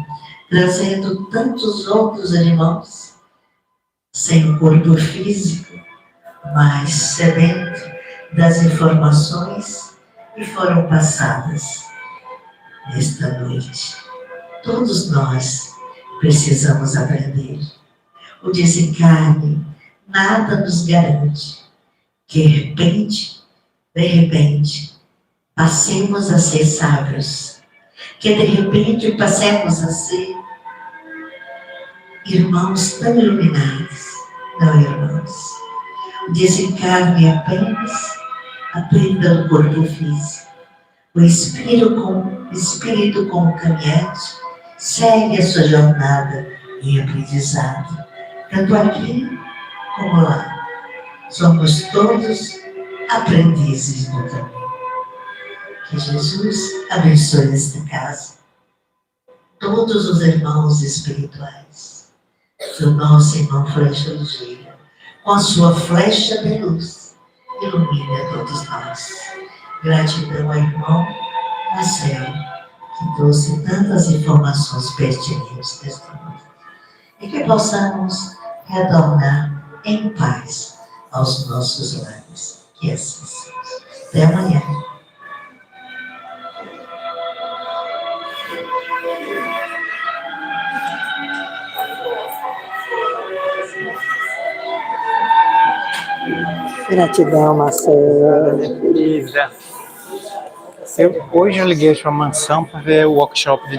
trazendo tantos outros irmãos, sem o corpo físico, mas sedento das informações que foram passadas nesta noite. Todos nós precisamos aprender. O desencarne nada nos garante que de repente, passemos a ser sábios, que de repente passemos a ser irmãos tão iluminados. Não, irmãos. O desencarne é apenas a perda do corpo físico. O espírito como caminhante segue a sua jornada em aprendizado, tanto aqui como lá. Somos todos aprendizes do caminho. Que Jesus abençoe esta casa, todos os irmãos espirituais, que o nosso irmão Flecha Ligeira, com a sua flecha de luz, ilumine a todos nós. Gratidão ao irmão Marcelo, que trouxe tantas informações pertinentes desta noite. E que possamos retornar em paz aos nossos lares. Que assim seja. Até amanhã. Gratidão, Marcelo. Querida, hoje eu liguei a sua mansão para ver o workshop de